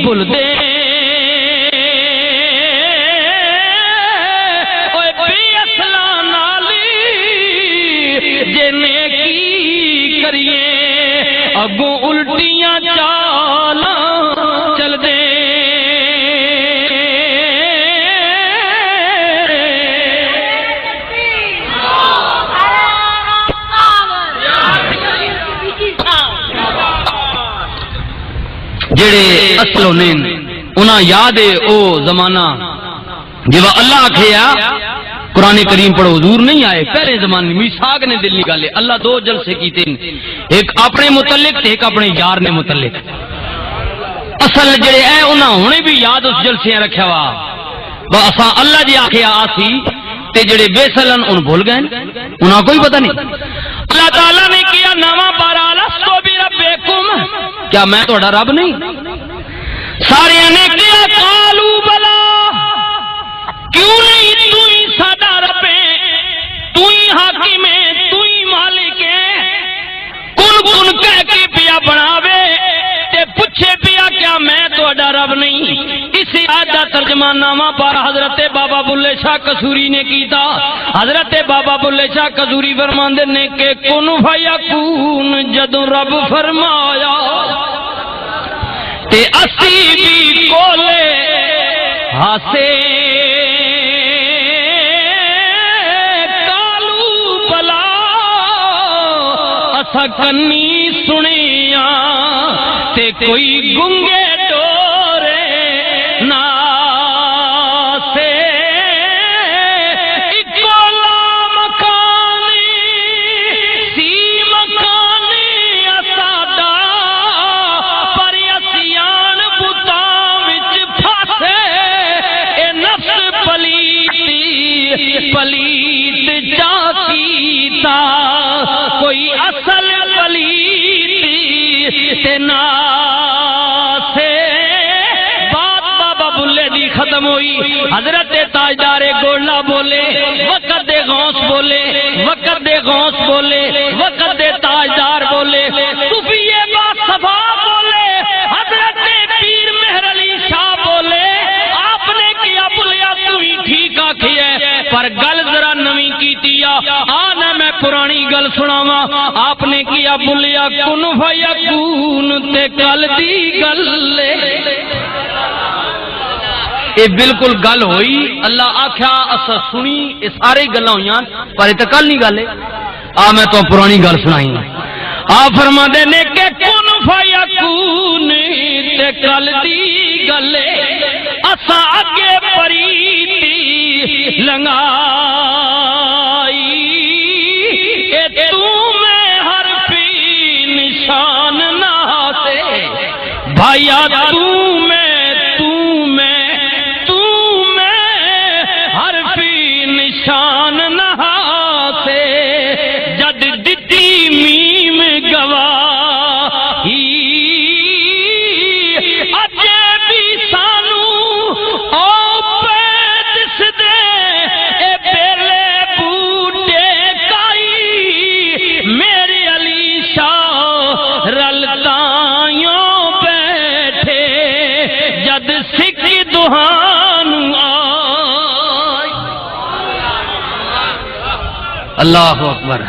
S1: بھول دے اوے بے اصلاں نالی جے نیکی کریے اگوں الٹیاں چالاں چل دے جڑے اصل ہونے انہاں یاد ہے او زمانہ جب اللہ آکھیا قرآن کریم پڑھو حضور نہیں آئے پہلے زمانے میثاق نے دل نکالے اللہ دو جلسے کیتے ایک اپنے متعلق تے ایک اپنے یار نے متعلق اصل جڑے اے انہاں ہونے بھی یاد اس جلسے رکھیا وا اساں اللہ جی آکھیا آسی تے جڑے بے سلن ان بھول گئے انہاں کوئی پتہ نہیں اللہ تعالیٰ نے کیا نواں پارا لستو بربکم کیا میں تہاڈا رب نہیں سارے نے کیا قالو بلا کیوں نہیں تو ہی ساڈا رب ہے تو ہی حاکم ہے تو ہی مالک ہے کن کن کہہ کے پیا بناوے تے پوچھے پیا کیا میں تہاڈا رب نہیں اسی آیت دا ترجمہ نامہ پر حضرت بابا بلے شاہ قصوری نے کیتا حضرت بابا بلے شاہ قصوری فرماندے نے کہ کن فیکون جدوں رب فرمایا تے اسی بھی کولے ہاسے کالو بلا اسا کنی سنیا تے کوئی گنگے ڈورے ناسے اکولا مکانی سی مکانی اساڈا پر اسیان بتاں وچ پھاسے اے نفس پلیت جا کیتا ختم ہوئی حضرت تاجدار گولڑا بولے وقت دے غوث بولے وقت دے غوث بولے وقت دے تاجدار بولے صوفیے با صفا بولے حضرت پیر مہر علی شاہ بولے آپ نے کیا بولیا تو ہی ٹھیک آکھی ہے پر گل ذرا نویں کیتی آنا میں پرانی گل سناواں آپ نے کیا بولیا کن فیکون تے کل دی گل یہ بالکل گل ہوئی اللہ آکھیا اسا سنی یہ ساری گلاں ہوئیاں پر یہ تے کل نہیں گل ہے میں تو پرانی گل سنائی آپ فرما دے نے کہ کن فیکون تے کل دی گل اسا اگے پریتی لنگائی اے تو میں حرفی نشان نہ سے بھائیا تو میں حرفی نشان نہ سے جد دتی میم گواہی اجے بھی سانو او پہ دس دے اے بیلے بوٹے کائی میرے علی شاہ رلتائیوں بیٹھے جد سکھ دہانو آئی اللہ اکبر